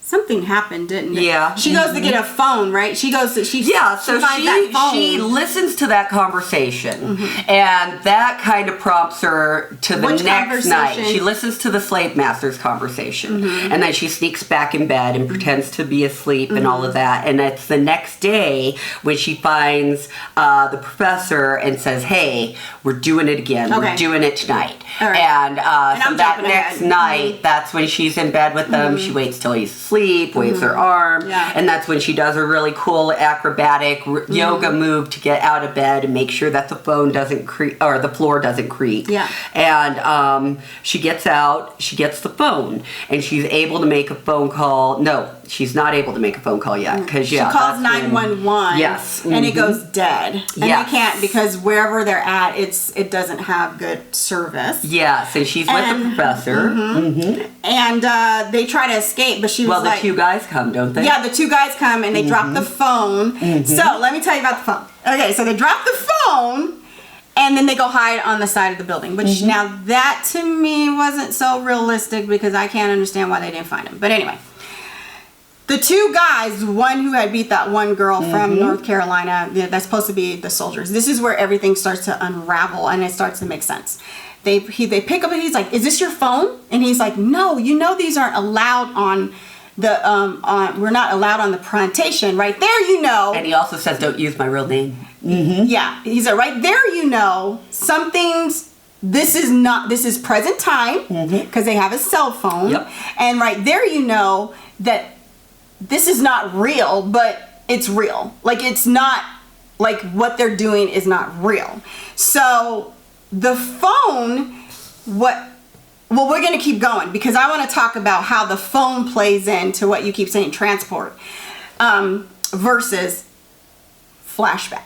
something happened, didn't it? Yeah. She goes to get a phone, right? She finds that phone. She listens to that conversation, and that kind of prompts her to the next night. She listens to the slave master's conversation, and then she sneaks back in bed and pretends to be asleep and all of that. And it's the next day when she finds the professor and says, hey, we're doing it again. We're doing it tonight. All right. And so that next night, that's when she's in bed with him. She waits till he's asleep. asleep, waves her arm, and that's when she does a really cool acrobatic yoga move to get out of bed and make sure that the phone doesn't creak, or the floor doesn't creak. Yeah. And she gets out, she gets the phone, and she's able to make a phone call. No, she's not able to make a phone call yet, because she calls 911. Yes. And it goes dead. And they Yes. can't, because wherever they're at, it doesn't have good service. Yes, and she's with the professor. And they try to escape, but she was Well, the like... two guys come, don't they? Yeah, the two guys come and they drop the phone. So let me tell you about the phone. Okay, so they drop the phone and then they go hide on the side of the building. Which now that to me wasn't so realistic, because I can't understand why they didn't find him. But anyway, the two guys, one who had beat that one girl from North Carolina, that's supposed to be the soldiers. This is where everything starts to unravel and it starts to make sense. They pick up and he's like, "Is this your phone?" And he's like, "No, you know these aren't allowed on the we're not allowed on the plantation. Right there, you know." And he also says, "Don't use my real name." Yeah, he said, "Right there, you know, something's. This is present time, because they have a cell phone, Yep. and right there, you know that this is not real, but it's real. Like, it's not like what they're doing is not real. So the phone, well, we're going to keep going, because I want to talk about how the phone plays into what you keep saying, transport, versus flashback.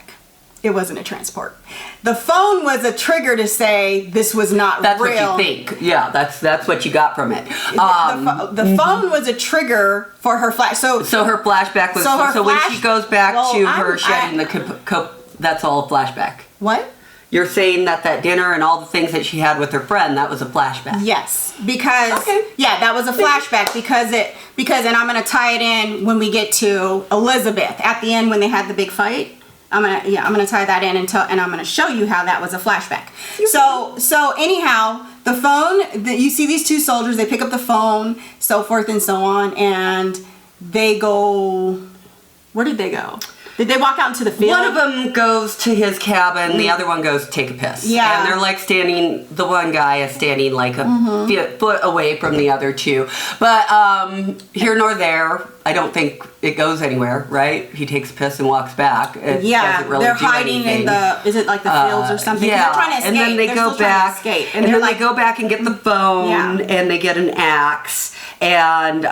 It wasn't a transport. The phone was a trigger to say this was not That's real. what you think. Yeah, that's what you got from it. The phone was a trigger for her flash. So her flashback was when she goes back to her shedding the that's all a flashback. What? You're saying that dinner and all the things that she had with her friend, that was a flashback. Yes, because that was a flashback because and I'm gonna tie it in when we get to Elizabeth at the end when they had the big fight. I'm gonna tie that in and I'm gonna show you how that was a flashback. So anyhow, the phone, you see these two soldiers, they pick up the phone, so forth and so on, and they go. Where did they go? Did they walk out into the field? One of them goes to his cabin, the other one goes to take a piss. Yeah. And they're like standing, the one guy is standing like a foot away from the other two. But here nor there, I don't think it goes anywhere, right? He takes a piss and walks back. It doesn't really they're do hiding anything. in the, is it like the fields or something? Yeah, They're trying to escape. and then they go back, and then they go back and get the phone, and they get an axe. And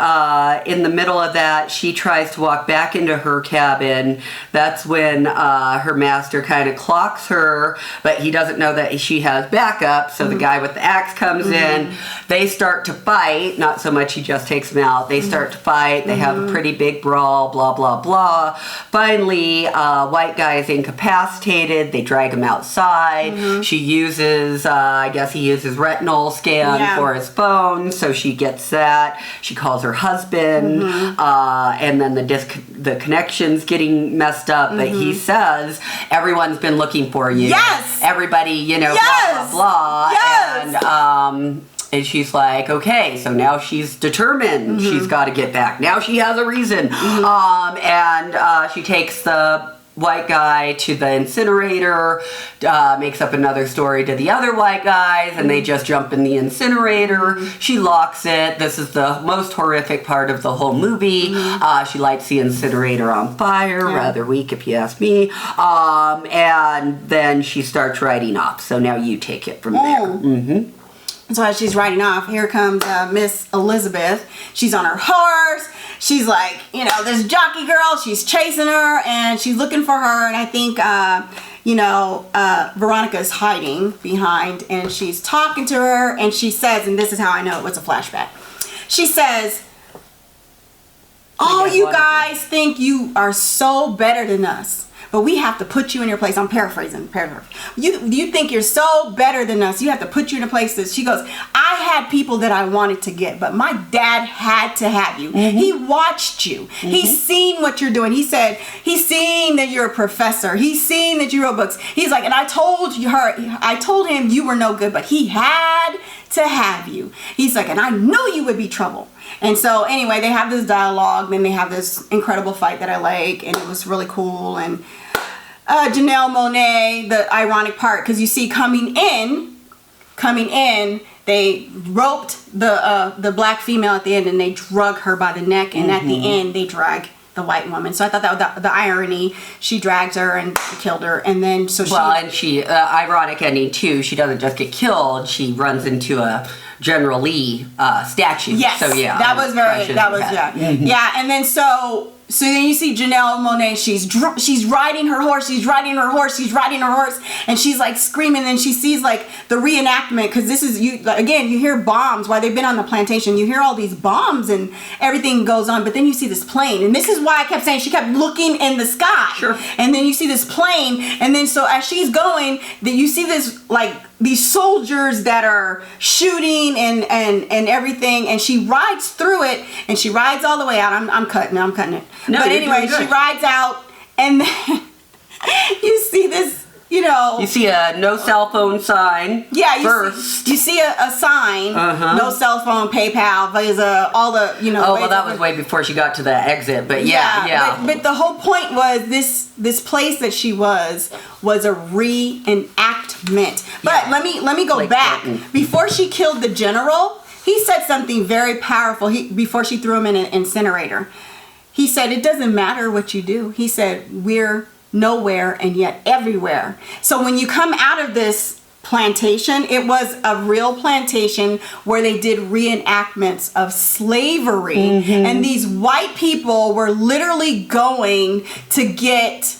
in the middle of that, she tries to walk back into her cabin. That's when her master kind of clocks her, but he doesn't know that she has backup. So the guy with the axe comes in. They start to fight. Not so much he just takes him out. They start to fight. They have a pretty big brawl, blah, blah, blah. Finally, white guy is incapacitated. They drag him outside. She uses, I guess he uses retinol scan for his phone. So she gets that. She calls her husband, and then the connection's getting messed up. But he says, everyone's been looking for you. Yes! Everybody, blah, blah, blah. Yes! And she's like, okay, so now she's determined. She's got to get back. Now she has a reason. And she takes the white guy to the incinerator, makes up another story to the other white guys, and they just jump in the incinerator. She locks it. This is the most horrific part of the whole movie. She lights the incinerator on fire, rather weak if you ask me, and then she starts riding off. So now you take it from there. So as she's riding off, here comes Miss Elizabeth. She's on her horse. She's like, this jockey girl. She's chasing her, and she's looking for her. And I think, Veronica's hiding behind, and she's talking to her. And she says, and this is how I know it was a flashback. She says, "Oh, you guys think you are so better than us, but we have to put you in your place." I'm paraphrasing. You think you're so better than us. You have to put you in a place that," she goes, "I had people that I wanted to get, but my dad had to have you. He watched you. He's seen what you're doing. He said, he's seen that you're a professor. He's seen that you wrote books." He's like, "And I told him you were no good, but he had to have you." He's like, "And I knew you would be trouble." And so anyway, they have this dialogue, then they have this incredible fight that I like, and it was really cool. And Janelle Monae, the ironic part, because you see coming in, they roped the black female at the end, and they drug her by the neck, and at the end they drag the white woman. So I thought that was the irony. She dragged her and killed her, and then and she ironic ending too. She doesn't just get killed; she runs into a General Lee statue. Yes. So yeah, that was yeah. And then so then you see Janelle Monae. She's riding her horse. And she's like screaming. And she sees like the reenactment, because this is you hear bombs while they've been on the plantation. You hear all these bombs and everything goes on. But then you see this plane, and this is why I kept saying she kept looking in the sky. Sure. And then you see this plane, and then so as she's going, that you see this like these soldiers that are shooting and everything, and she rides through it, and she rides all the way out. I'm cutting it. No, but anyway, she rides out, and then you see this, you see a no cell phone sign. Yeah, first. You see a sign, no cell phone, PayPal, Visa, all the, Oh, well, that was way before she got to the exit, but yeah. But the whole point was this place that she was a reenactment. But let me go back. Before she killed the general, he said something very powerful. Before she threw him in an incinerator, he said, "It doesn't matter what you do." He said, "We're nowhere and yet everywhere." So when you come out of this plantation, it was a real plantation where they did reenactments of slavery, and these white people were literally going to get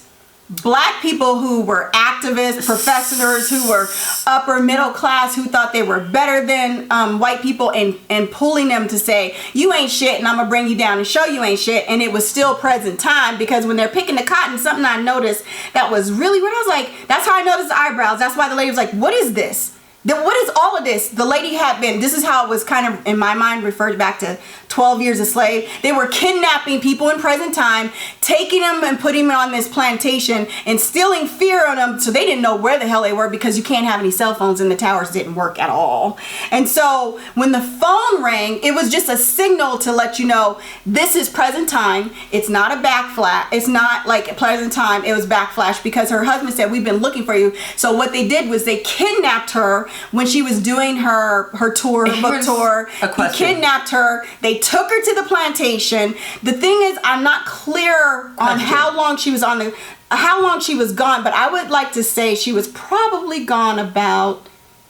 black people who were activists, professors who were upper middle class, who thought they were better than white people, and pulling them to say, "You ain't shit, and I'm gonna bring you down and show you ain't shit." And it was still present time, because when they're picking the cotton, something I noticed that was really weird. I was like, that's how I noticed the eyebrows. That's why the lady was like, "What is this? What is all of this?" The lady had been, this is how it was kind of in my mind referred back to 12 years a slave. They were kidnapping people in present time, taking them and putting them on this plantation, instilling fear on them, so they didn't know where the hell they were, because you can't have any cell phones and the towers didn't work at all. And so when the phone rang, it was just a signal to let you know this is present time. It's not a backflash. It's not like present time. It was backflash, because her husband said, "We've been looking for you." So what they did was they kidnapped her when she was doing her tour, her book tour. He kidnapped her. They took her to the plantation. The thing is, I'm not clear on how long she was gone, but I would like to say she was probably gone about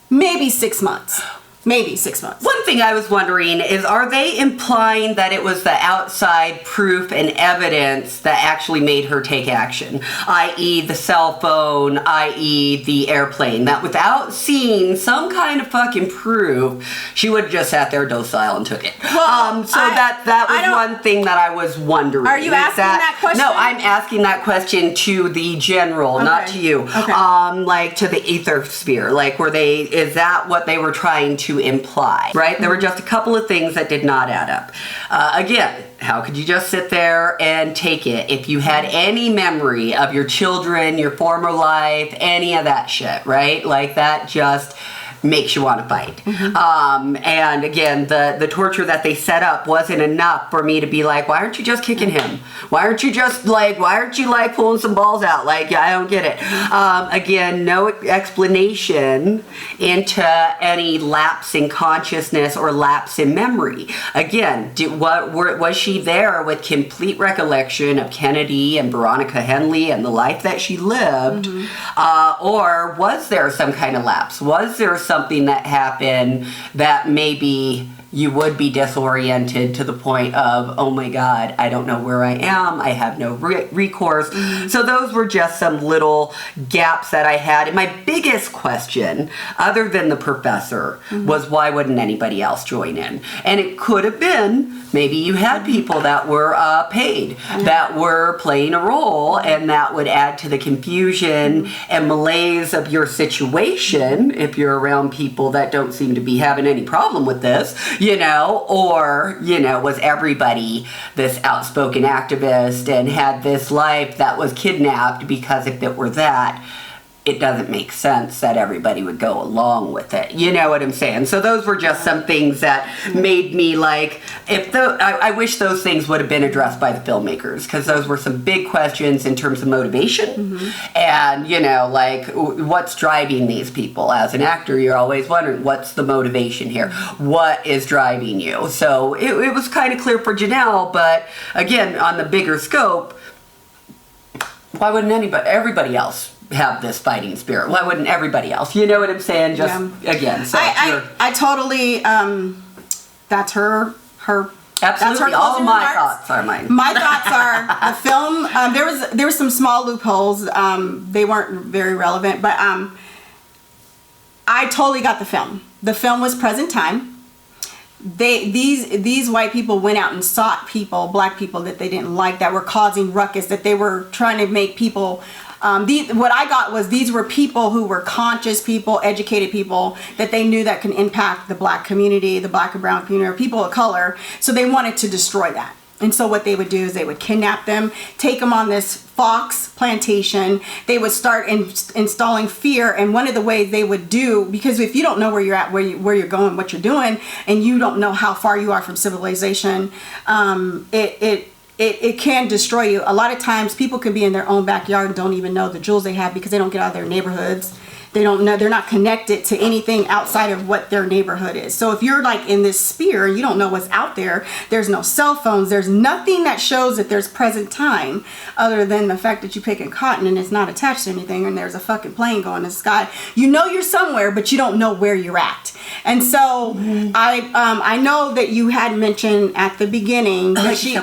maybe 6 months. Maybe 6 months. One thing I was wondering is, are they implying that it was the outside proof and evidence that actually made her take action? I.e. the cell phone, i.e. the airplane, that without seeing some kind of fucking proof, she would have just sat there docile and took it. Well, that was one thing that I was wondering. Are you asking that question? No, I'm asking that question to the general, not to you. Okay. Like to the ether sphere. Like, is that what they were trying to imply, right? There were just a couple of things that did not add up. Again, how could you just sit there and take it? If you had any memory of your children, your former life, any of that shit, right? Like, that just makes you want to fight. And again, the torture that they set up wasn't enough for me to be like, why aren't you just kicking him? Why aren't you pulling some balls out? Like, I don't get it. Again, no explanation into any lapse in consciousness or lapse in memory. Again, was she there with complete recollection of Kennedy and Veronica Henley and the life that she lived? Or was there some kind of lapse? Was there something that happened that maybe you would be disoriented to the point of, oh my God, I don't know where I am, I have no recourse. So those were just some little gaps that I had. And my biggest question, other than the professor, was why wouldn't anybody else join in? And it could have been, maybe you had people that were paid, that were playing a role, and that would add to the confusion and malaise of your situation if you're around people that don't seem to be having any problem with this. Or, was everybody this outspoken activist and had this life that was kidnapped? Because if it were that, it doesn't make sense that everybody would go along with it. You know what I'm saying? So those were just some things that made me like, I wish those things would have been addressed by the filmmakers, because those were some big questions in terms of motivation. And, you know, like, what's driving these people? As an actor, you're always wondering, what's the motivation here? What is driving you? So it was kind of clear for Janelle, but again, on the bigger scope, why wouldn't everybody else have this fighting spirit? Why wouldn't everybody else? You know what I'm saying? Just again, so I totally that's her absolutely. That's her All my remarks. thoughts are mine. My thoughts are the film. There was some small loopholes. They weren't very relevant, but I totally got the film. The film was present time. These white people went out and sought people, black people that they didn't like, that were causing ruckus, that they were trying to make people. What I got was these were people who were conscious people, educated people, that they knew that can impact the black community, the black and brown community, or people of color. So they wanted to destroy that. And so what they would do is they would kidnap them, take them on this fox plantation. They would start installing fear. And one of the ways they would do, because if you don't know where you're at, where you're going, what you're doing, and you don't know how far you are from civilization, it can destroy you. A lot of times people can be in their own backyard and don't even know the jewels they have because they don't get out of their neighborhoods. They don't know, they're not connected to anything outside of what their neighborhood is. So if you're like in this sphere and you don't know what's out there, there's no cell phones, there's nothing that shows that there's present time other than the fact that you're picking cotton and it's not attached to anything and there's a fucking plane going in the sky. You know you're somewhere, but you don't know where you're at. And so I know that you had mentioned at the beginning that she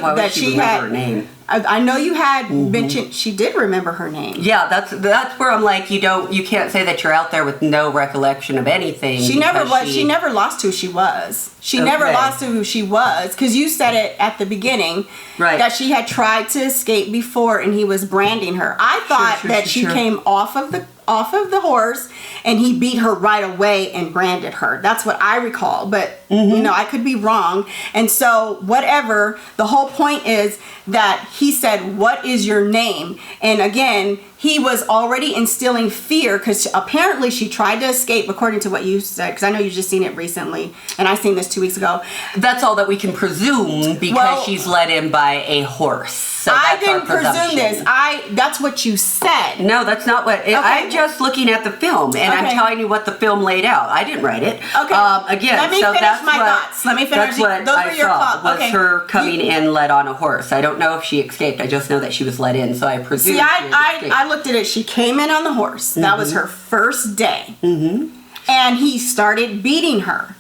had her name. I know you had mentioned she did remember her name. Yeah, that's where I'm like, you can't say that you're out there with no recollection of anything. She never lost who she was. She never lost who she was, because you said it at the beginning, right, that she had tried to escape before and he was branding her. I thought that she came off of the horse and he beat her right away and branded her. That's what I recall, but you know, I could be wrong. And so whatever, the whole point is that he said, "What is your name?" And again, he was already instilling fear, because apparently she tried to escape, according to what you said, because I know you've just seen it recently and I seen this 2 weeks ago. That's all that we can presume, because she's led in by a horse. So I didn't presume this. That's what you said. No, that's not what. I'm just looking at the film, and I'm telling you what the film laid out. I didn't write it. Okay. Again, let me finish my thoughts. Let me finish. That's what Those I were your saw. thoughts. Was her coming in led on a horse. I don't know if she escaped. I just know that she was led in, so I presume. See, I looked at it. She came in on the horse. That was her first day, and he started beating her.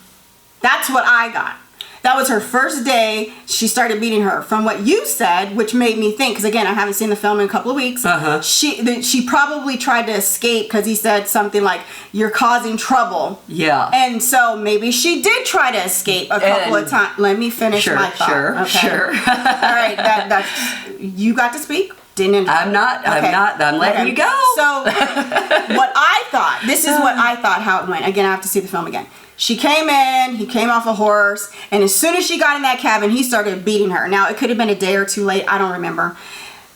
That's what I got. That was her first day. She started beating her. From what you said, which made me think, because again, I haven't seen the film in a couple of weeks. She probably tried to escape because he said something like, "You're causing trouble." Yeah. And so maybe she did try to escape a couple of times. Let me finish my thought. Sure. All right. That's you got to speak. Didn't I'm not. I'm letting you go. So what I thought. This is what I thought. How it went. Again, I have to see the film again. She came in, he came off a horse, and as soon as she got in that cabin, he started beating her. Now, it could have been a day or two late. I don't remember.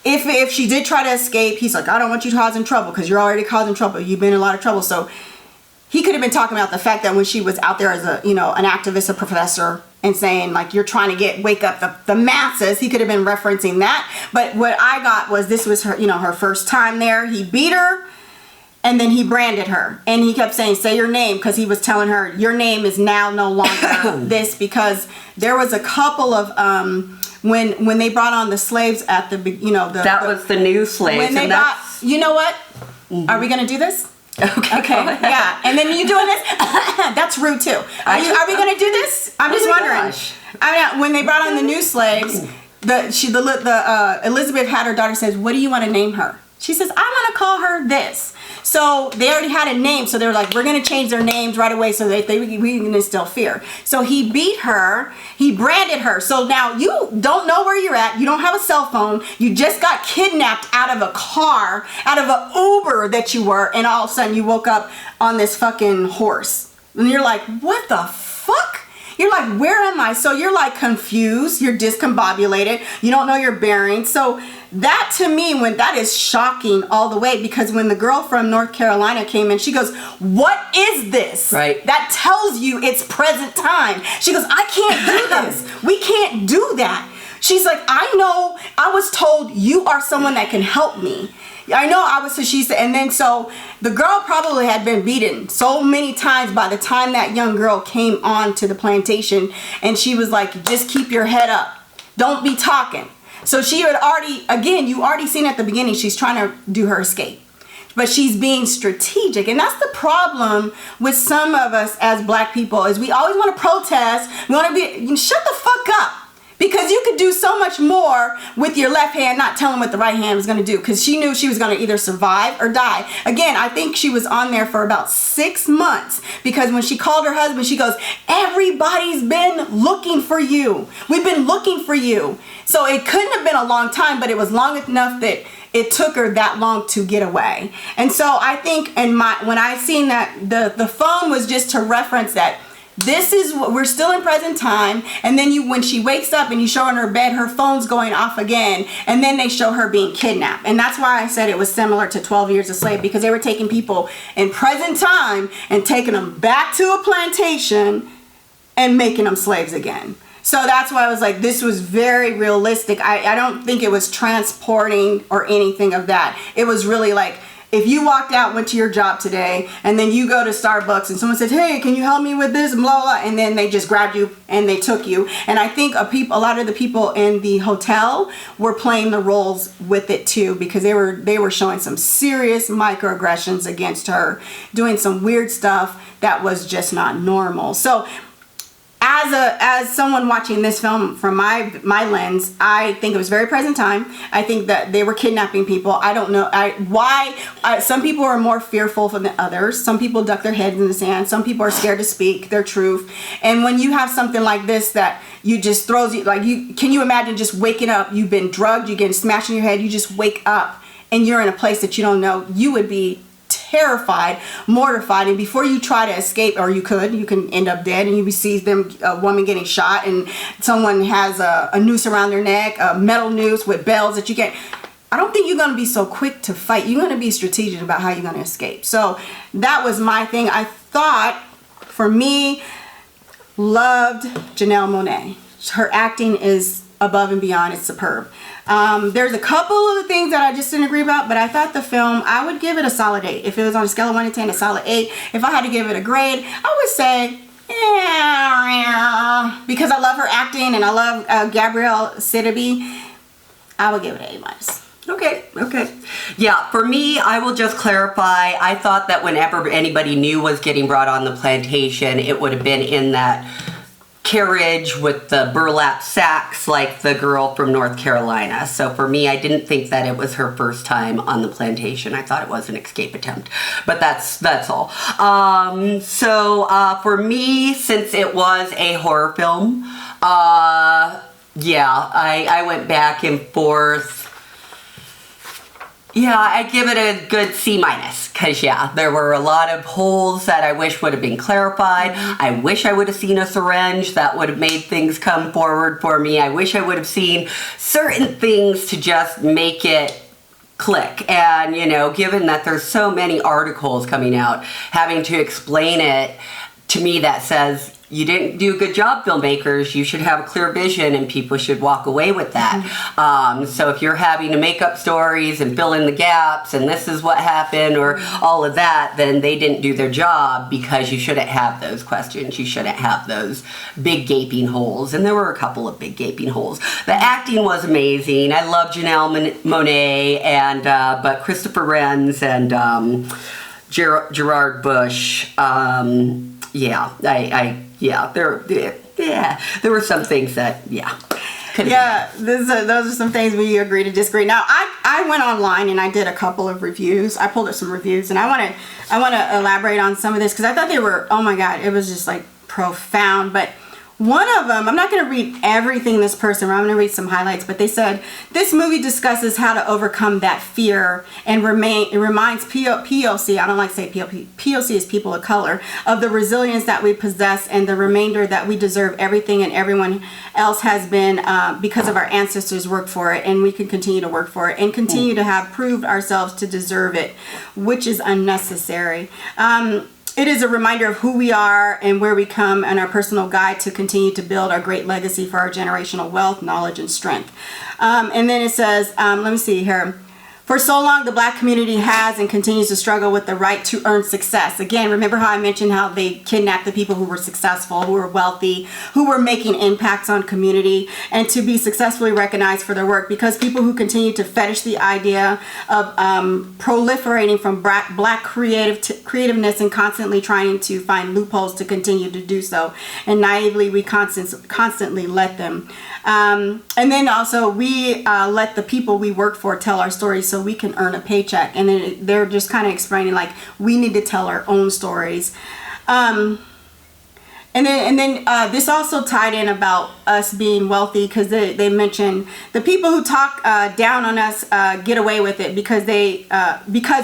If she did try to escape, he's like, "I don't want you causing trouble because you're already causing trouble. You've been in a lot of trouble." So he could have been talking about the fact that when she was out there as an activist, a professor, and saying, like, you're trying to wake up the masses. He could have been referencing that. But what I got was this was her, her first time there. He beat her. And then he branded her, and he kept saying, "Say your name," because he was telling her, "Your name is now no longer this," because there was a couple of when they brought on the slaves at the that was the new slaves. When they got, you know what? Are we gonna do this? Okay. Yeah. And then you doing this? That's rude too. Are we gonna do this? I'm just wondering. When they brought on the new slaves, Elizabeth had her daughter says, "What do you want to name her?" She says, "I want to call her this." So they already had a name, so they were like, "We're going to change their names right away so that we can instill fear." So he beat her, he branded her. So now you don't know where you're at, you don't have a cell phone, you just got kidnapped out of a car, out of an Uber that you were, and all of a sudden you woke up on this fucking horse. And you're like, what the fuck? You're like, where am I? So you're like confused, you're discombobulated, you don't know your bearings. So that to me, when that is shocking all the way, because when the girl from North Carolina came in, she goes, what is this? Right. That tells you it's present time. She goes, I can't do this. We can't do that. She's like, I know, I was told you are someone that can help me. I know I was, so she said, and then so the girl probably had been beaten so many times by the time that young girl came on to the plantation, and she was like, just keep your head up. Don't be talking. So she had already, again, you already seen at the beginning, she's trying to do her escape. But she's being strategic. And that's the problem with some of us as black people, is we always want to protest. We want to be, shut the fuck up. Because you could do so much more with your left hand, not telling what the right hand was going to do. Because she knew she was going to either survive or die. Again, I think she was on there for about 6 months. Because when she called her husband, she goes, everybody's been looking for you. We've been looking for you. So it couldn't have been a long time, but it was long enough that it took her that long to get away. And so I think when I seen that, the phone was just to reference that this is what we're still in present time. And then when she wakes up and you show her in her bed, her phone's going off again, and then they show her being kidnapped. And that's why I said it was similar to 12 Years a Slave, because they were taking people in present time and taking them back to a plantation and making them slaves again. So that's why I was like, this was very realistic. I don't think it was transporting or anything of that. It was really like, if you walked out, went to your job today, and then you go to Starbucks and someone said, hey, can you help me with this, blah, blah, and then they just grabbed you and they took you. And I think a lot of the people in the hotel were playing the roles with it too, because they were showing some serious microaggressions against her, doing some weird stuff that was just not normal. So as someone watching this film from my lens, I think it was very present time. I think that they were kidnapping people. I don't know why. Some people are more fearful than others. Some people duck their heads in the sand. Some people are scared to speak their truth. And when you have something like this that you just throws you, like, can you imagine just waking up? You've been drugged, you get smashed in your head, you just wake up and you're in a place that you don't know. You would be terrified, mortified, and before you try to escape, or you can end up dead, and you see a woman getting shot, and someone has a noose around their neck, a metal noose with bells that you can't. I don't think you're going to be so quick to fight. You're going to be strategic about how you're going to escape. So that was my thing. I thought, for me, loved Janelle Monae. Her acting is above and beyond. It's superb. There's a couple of the things that I just didn't agree about, but I thought the film, I would give it a solid 8. If it was on a scale of 1 to 10, a solid 8. If I had to give it a grade, I would say, because I love her acting and I love Gabourey Sidibe, I would give it an A-. Okay. Yeah, for me, I will just clarify. I thought that whenever anybody new was getting brought on the plantation, it would have been in that carriage with the burlap sacks like the girl from North Carolina. So for me, I didn't think that it was her first time on the plantation. I thought it was an escape attempt, but that's all. For me, since it was a horror film, I went back and forth. Yeah, I'd give it a good C-, because there were a lot of holes that I wish would have been clarified. I wish I would have seen a syringe that would have made things come forward for me. I wish I would have seen certain things to just make it click. And, given that there's so many articles coming out having to explain it to me that says, you didn't do a good job, filmmakers. You should have a clear vision and people should walk away with that. So if you're having to make up stories and fill in the gaps and this is what happened or all of that, then they didn't do their job, because you shouldn't have those questions. You shouldn't have those big gaping holes. And there were a couple of big gaping holes. The acting was amazing. I love Janelle Monae but Christopher Renz and Gerard Bush. There were some things that, those are some things we agree to disagree. Now, I went online and I did a couple of reviews. I pulled up some reviews, and I want to elaborate on some of this, because I thought they were, oh my God, it was just like profound. But one of them, I'm not going to read everything this person, I'm going to read some highlights, but they said, this movie discusses how to overcome that fear and it reminds POC, I don't like to say POC is people of color, of the resilience that we possess and the remainder that we deserve everything and everyone else has been because of our ancestors worked for it, and we can continue to work for it and continue to have proved ourselves to deserve it, which is unnecessary. It is a reminder of who we are and where we come, and our personal guide to continue to build our great legacy for our generational wealth, knowledge, and strength. And then it says, let me see here. For so long, the Black community has and continues to struggle with the right to earn success. Again, remember how I mentioned how they kidnapped the people who were successful, who were wealthy, who were making impacts on community, and to be successfully recognized for their work, because people who continue to fetish the idea of proliferating from Black creativeness and constantly trying to find loopholes to continue to do so. And naively, we constantly let them. And then also we let the people we work for tell our stories so we can earn a paycheck. And then they're just kind of explaining like we need to tell our own stories. And then this also tied in about us being wealthy, because they mentioned the people who talk down on us get away with it because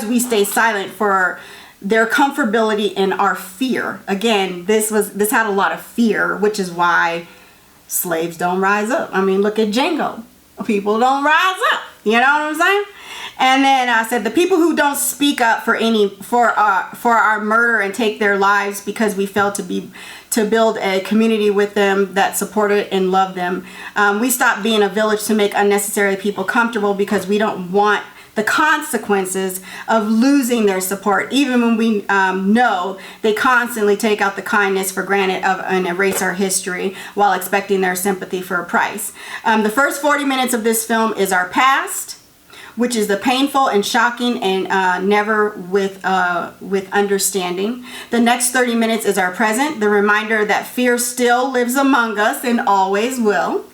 we stay silent for their comfortability and our fear. Again, this had a lot of fear, which is why slaves don't rise up. I mean, look at Django. People don't rise up. You know what I'm saying? And then I said the people who don't speak up for our murder and take their lives because we failed to build a community with them that supported and loved them. We stopped being a village to make unnecessary people comfortable because we don't want the consequences of losing their support, even when we know they constantly take out the kindness for granted and erase our history while expecting their sympathy for a price. The first 40 minutes of this film is our past, which is the painful and shocking and never with understanding. The next 30 minutes is our present, the reminder that fear still lives among us and always will.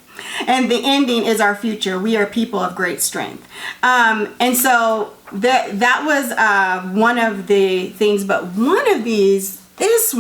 And the ending is our future. We are people of great strength. And so that was one of the things. But one of these, this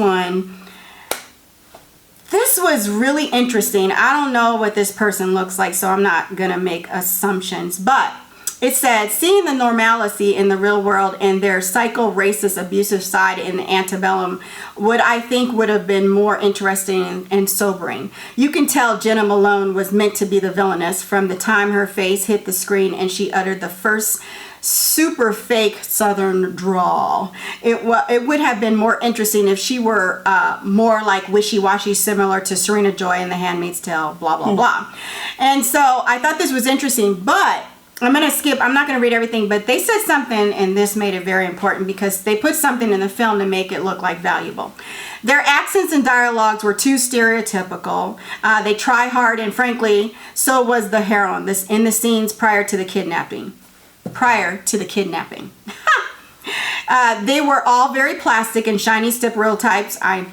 was really interesting. I don't know what this person looks like, so I'm not going to make assumptions. But it said, seeing the normalcy in the real world and their psycho-racist, abusive side in the Antebellum would have been more interesting and sobering. You can tell Jena Malone was meant to be the villainess from the time her face hit the screen and she uttered the first super fake Southern drawl. It would have been more interesting if she were more like wishy-washy, similar to Serena Joy in The Handmaid's Tale, blah, blah, blah. And so I thought this was interesting, but I'm going to skip. I'm not going to read everything, but they said something, and this made it very important because they put something in the film to make it look like valuable. Their accents and dialogues were too stereotypical. They try hard, and frankly, so was the heroine in the scenes prior to the kidnapping. They were all very plastic and shiny stereotypes. I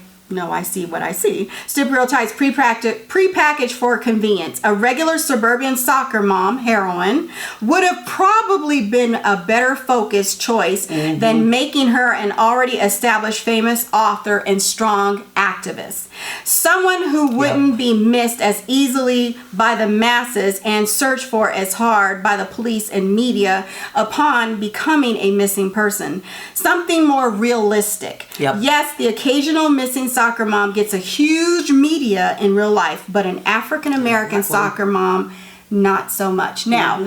see what I see. Stereotypes prepackaged for convenience. A regular suburban soccer mom, heroine, would have probably been a better focused choice than making her an already established famous author and strong activist. Someone who wouldn't be missed as easily by the masses and searched for as hard by the police and media upon becoming a missing person. Something more realistic. Yep. Yes, the occasional missing soccer mom gets a huge media in real life, but an African-American soccer mom, not so much. Now,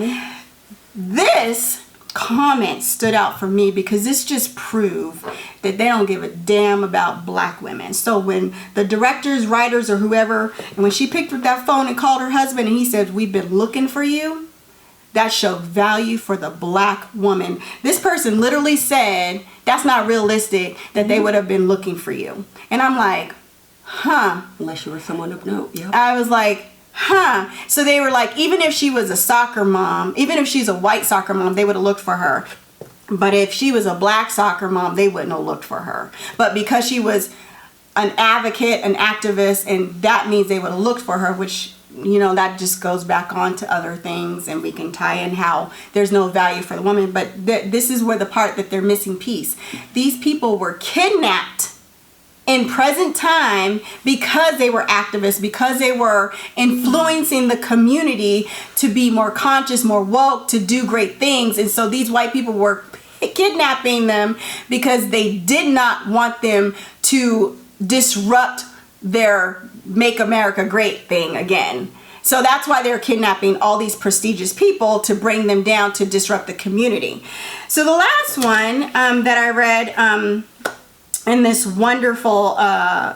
this comment stood out for me because this just proved that they don't give a damn about black women. So when the directors, writers, or whoever, and when she picked up that phone and called her husband and he said, "We've been looking for you," that showed value for the black woman. This person literally said, that's not realistic that they would have been looking for you. And I'm like, huh. Unless you were someone of note, yeah. I was like, huh. So they were like, even if she was a soccer mom, even if she's a white soccer mom, they would have looked for her. But if she was a black soccer mom, they wouldn't have looked for her. But because she was an advocate, an activist, and that means they would have looked for her, which, you know, that just goes back on to other things, and we can tie in how there's no value for the woman. But this is where the part that they're missing piece. These people were kidnapped in present time, because they were activists, because they were influencing the community to be more conscious, more woke, to do great things. And so these white people were kidnapping them because they did not want them to disrupt their Make America Great thing again. So that's why they're kidnapping all these prestigious people to bring them down to disrupt the community. So the last one that I read in this wonderful,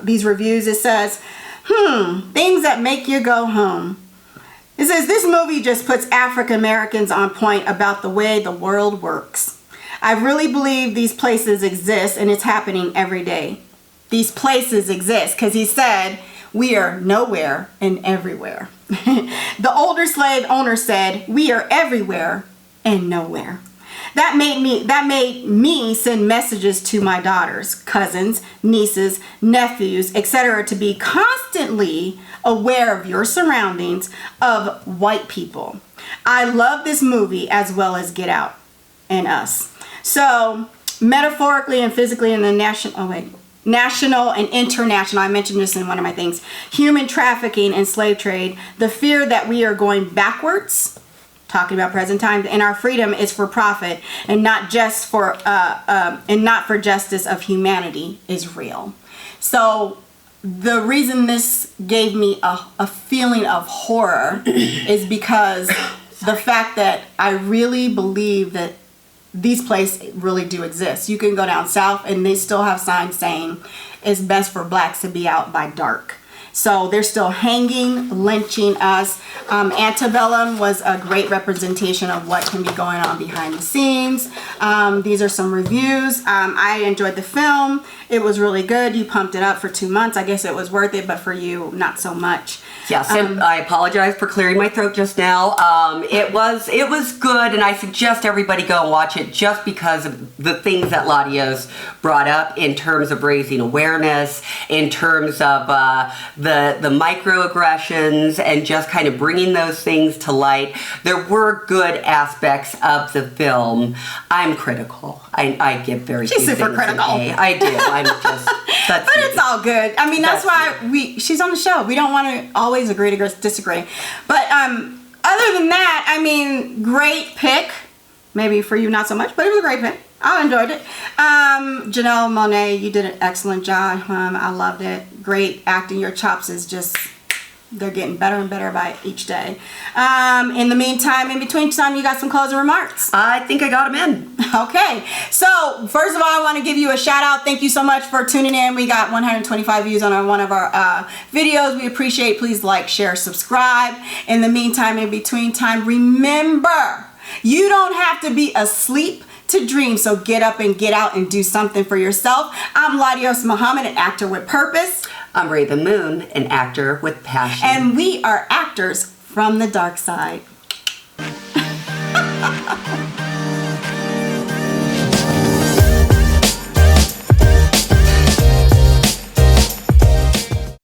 these reviews, it says, things that make you go home. It says, this movie just puts African Americans on point about the way the world works. I really believe these places exist, and it's happening every day. These places exist, because he said, we are nowhere and everywhere. The older slave owner said, we are everywhere and nowhere. That made me send messages to my daughters, cousins, nieces, nephews, etc. to be constantly aware of your surroundings of white people. I love this movie as well as Get Out and Us. So metaphorically and physically in the national and international, I mentioned this in one of my things, human trafficking and slave trade, the fear that we are going backwards, talking about present time, and our freedom is for profit and not just for and not for justice of humanity is real. So the reason this gave me a feeling of horror is because the fact that I really believe that these places really do exist. You can go down south and they still have signs saying it's best for blacks to be out by dark. So they're still hanging, lynching us. Antebellum was a great representation of what can be going on behind the scenes. These are some reviews. I enjoyed the film. It was really good. You pumped it up for 2 months. I guess it was worth it, but for you, not so much. Yes, and I apologize for clearing my throat just now. It was good, and I suggest everybody go and watch it just because of the things that LaDios brought up in terms of raising awareness, in terms of the microaggressions, and just kind of bringing those things to light. There were good aspects of the film. I'm critical. I give very few She's super things critical. an A. I do. I'm just. But it's all good. I mean, that's why she's on the show. We don't want to always agree to disagree. But other than that, I mean, great pick. Maybe for you not so much, but it was a great pick. I enjoyed it. Janelle Monae, you did an excellent job. I loved it. Great acting. Your chops is just, they're getting better and better by each day. In the meantime, in between time, you got some closing remarks. I think I got them in. Okay. So, first of all, I want to give you a shout out. Thank you so much for tuning in. We got 125 views on one of our videos. We appreciate. Please like, share, subscribe. In the meantime, in between time, remember, you don't have to be asleep to dream, so get up and get out and do something for yourself. I'm LaDios Muhammad, an actor with purpose. I'm Rav'n Moon, an actor with passion. And we are actors from the dark side.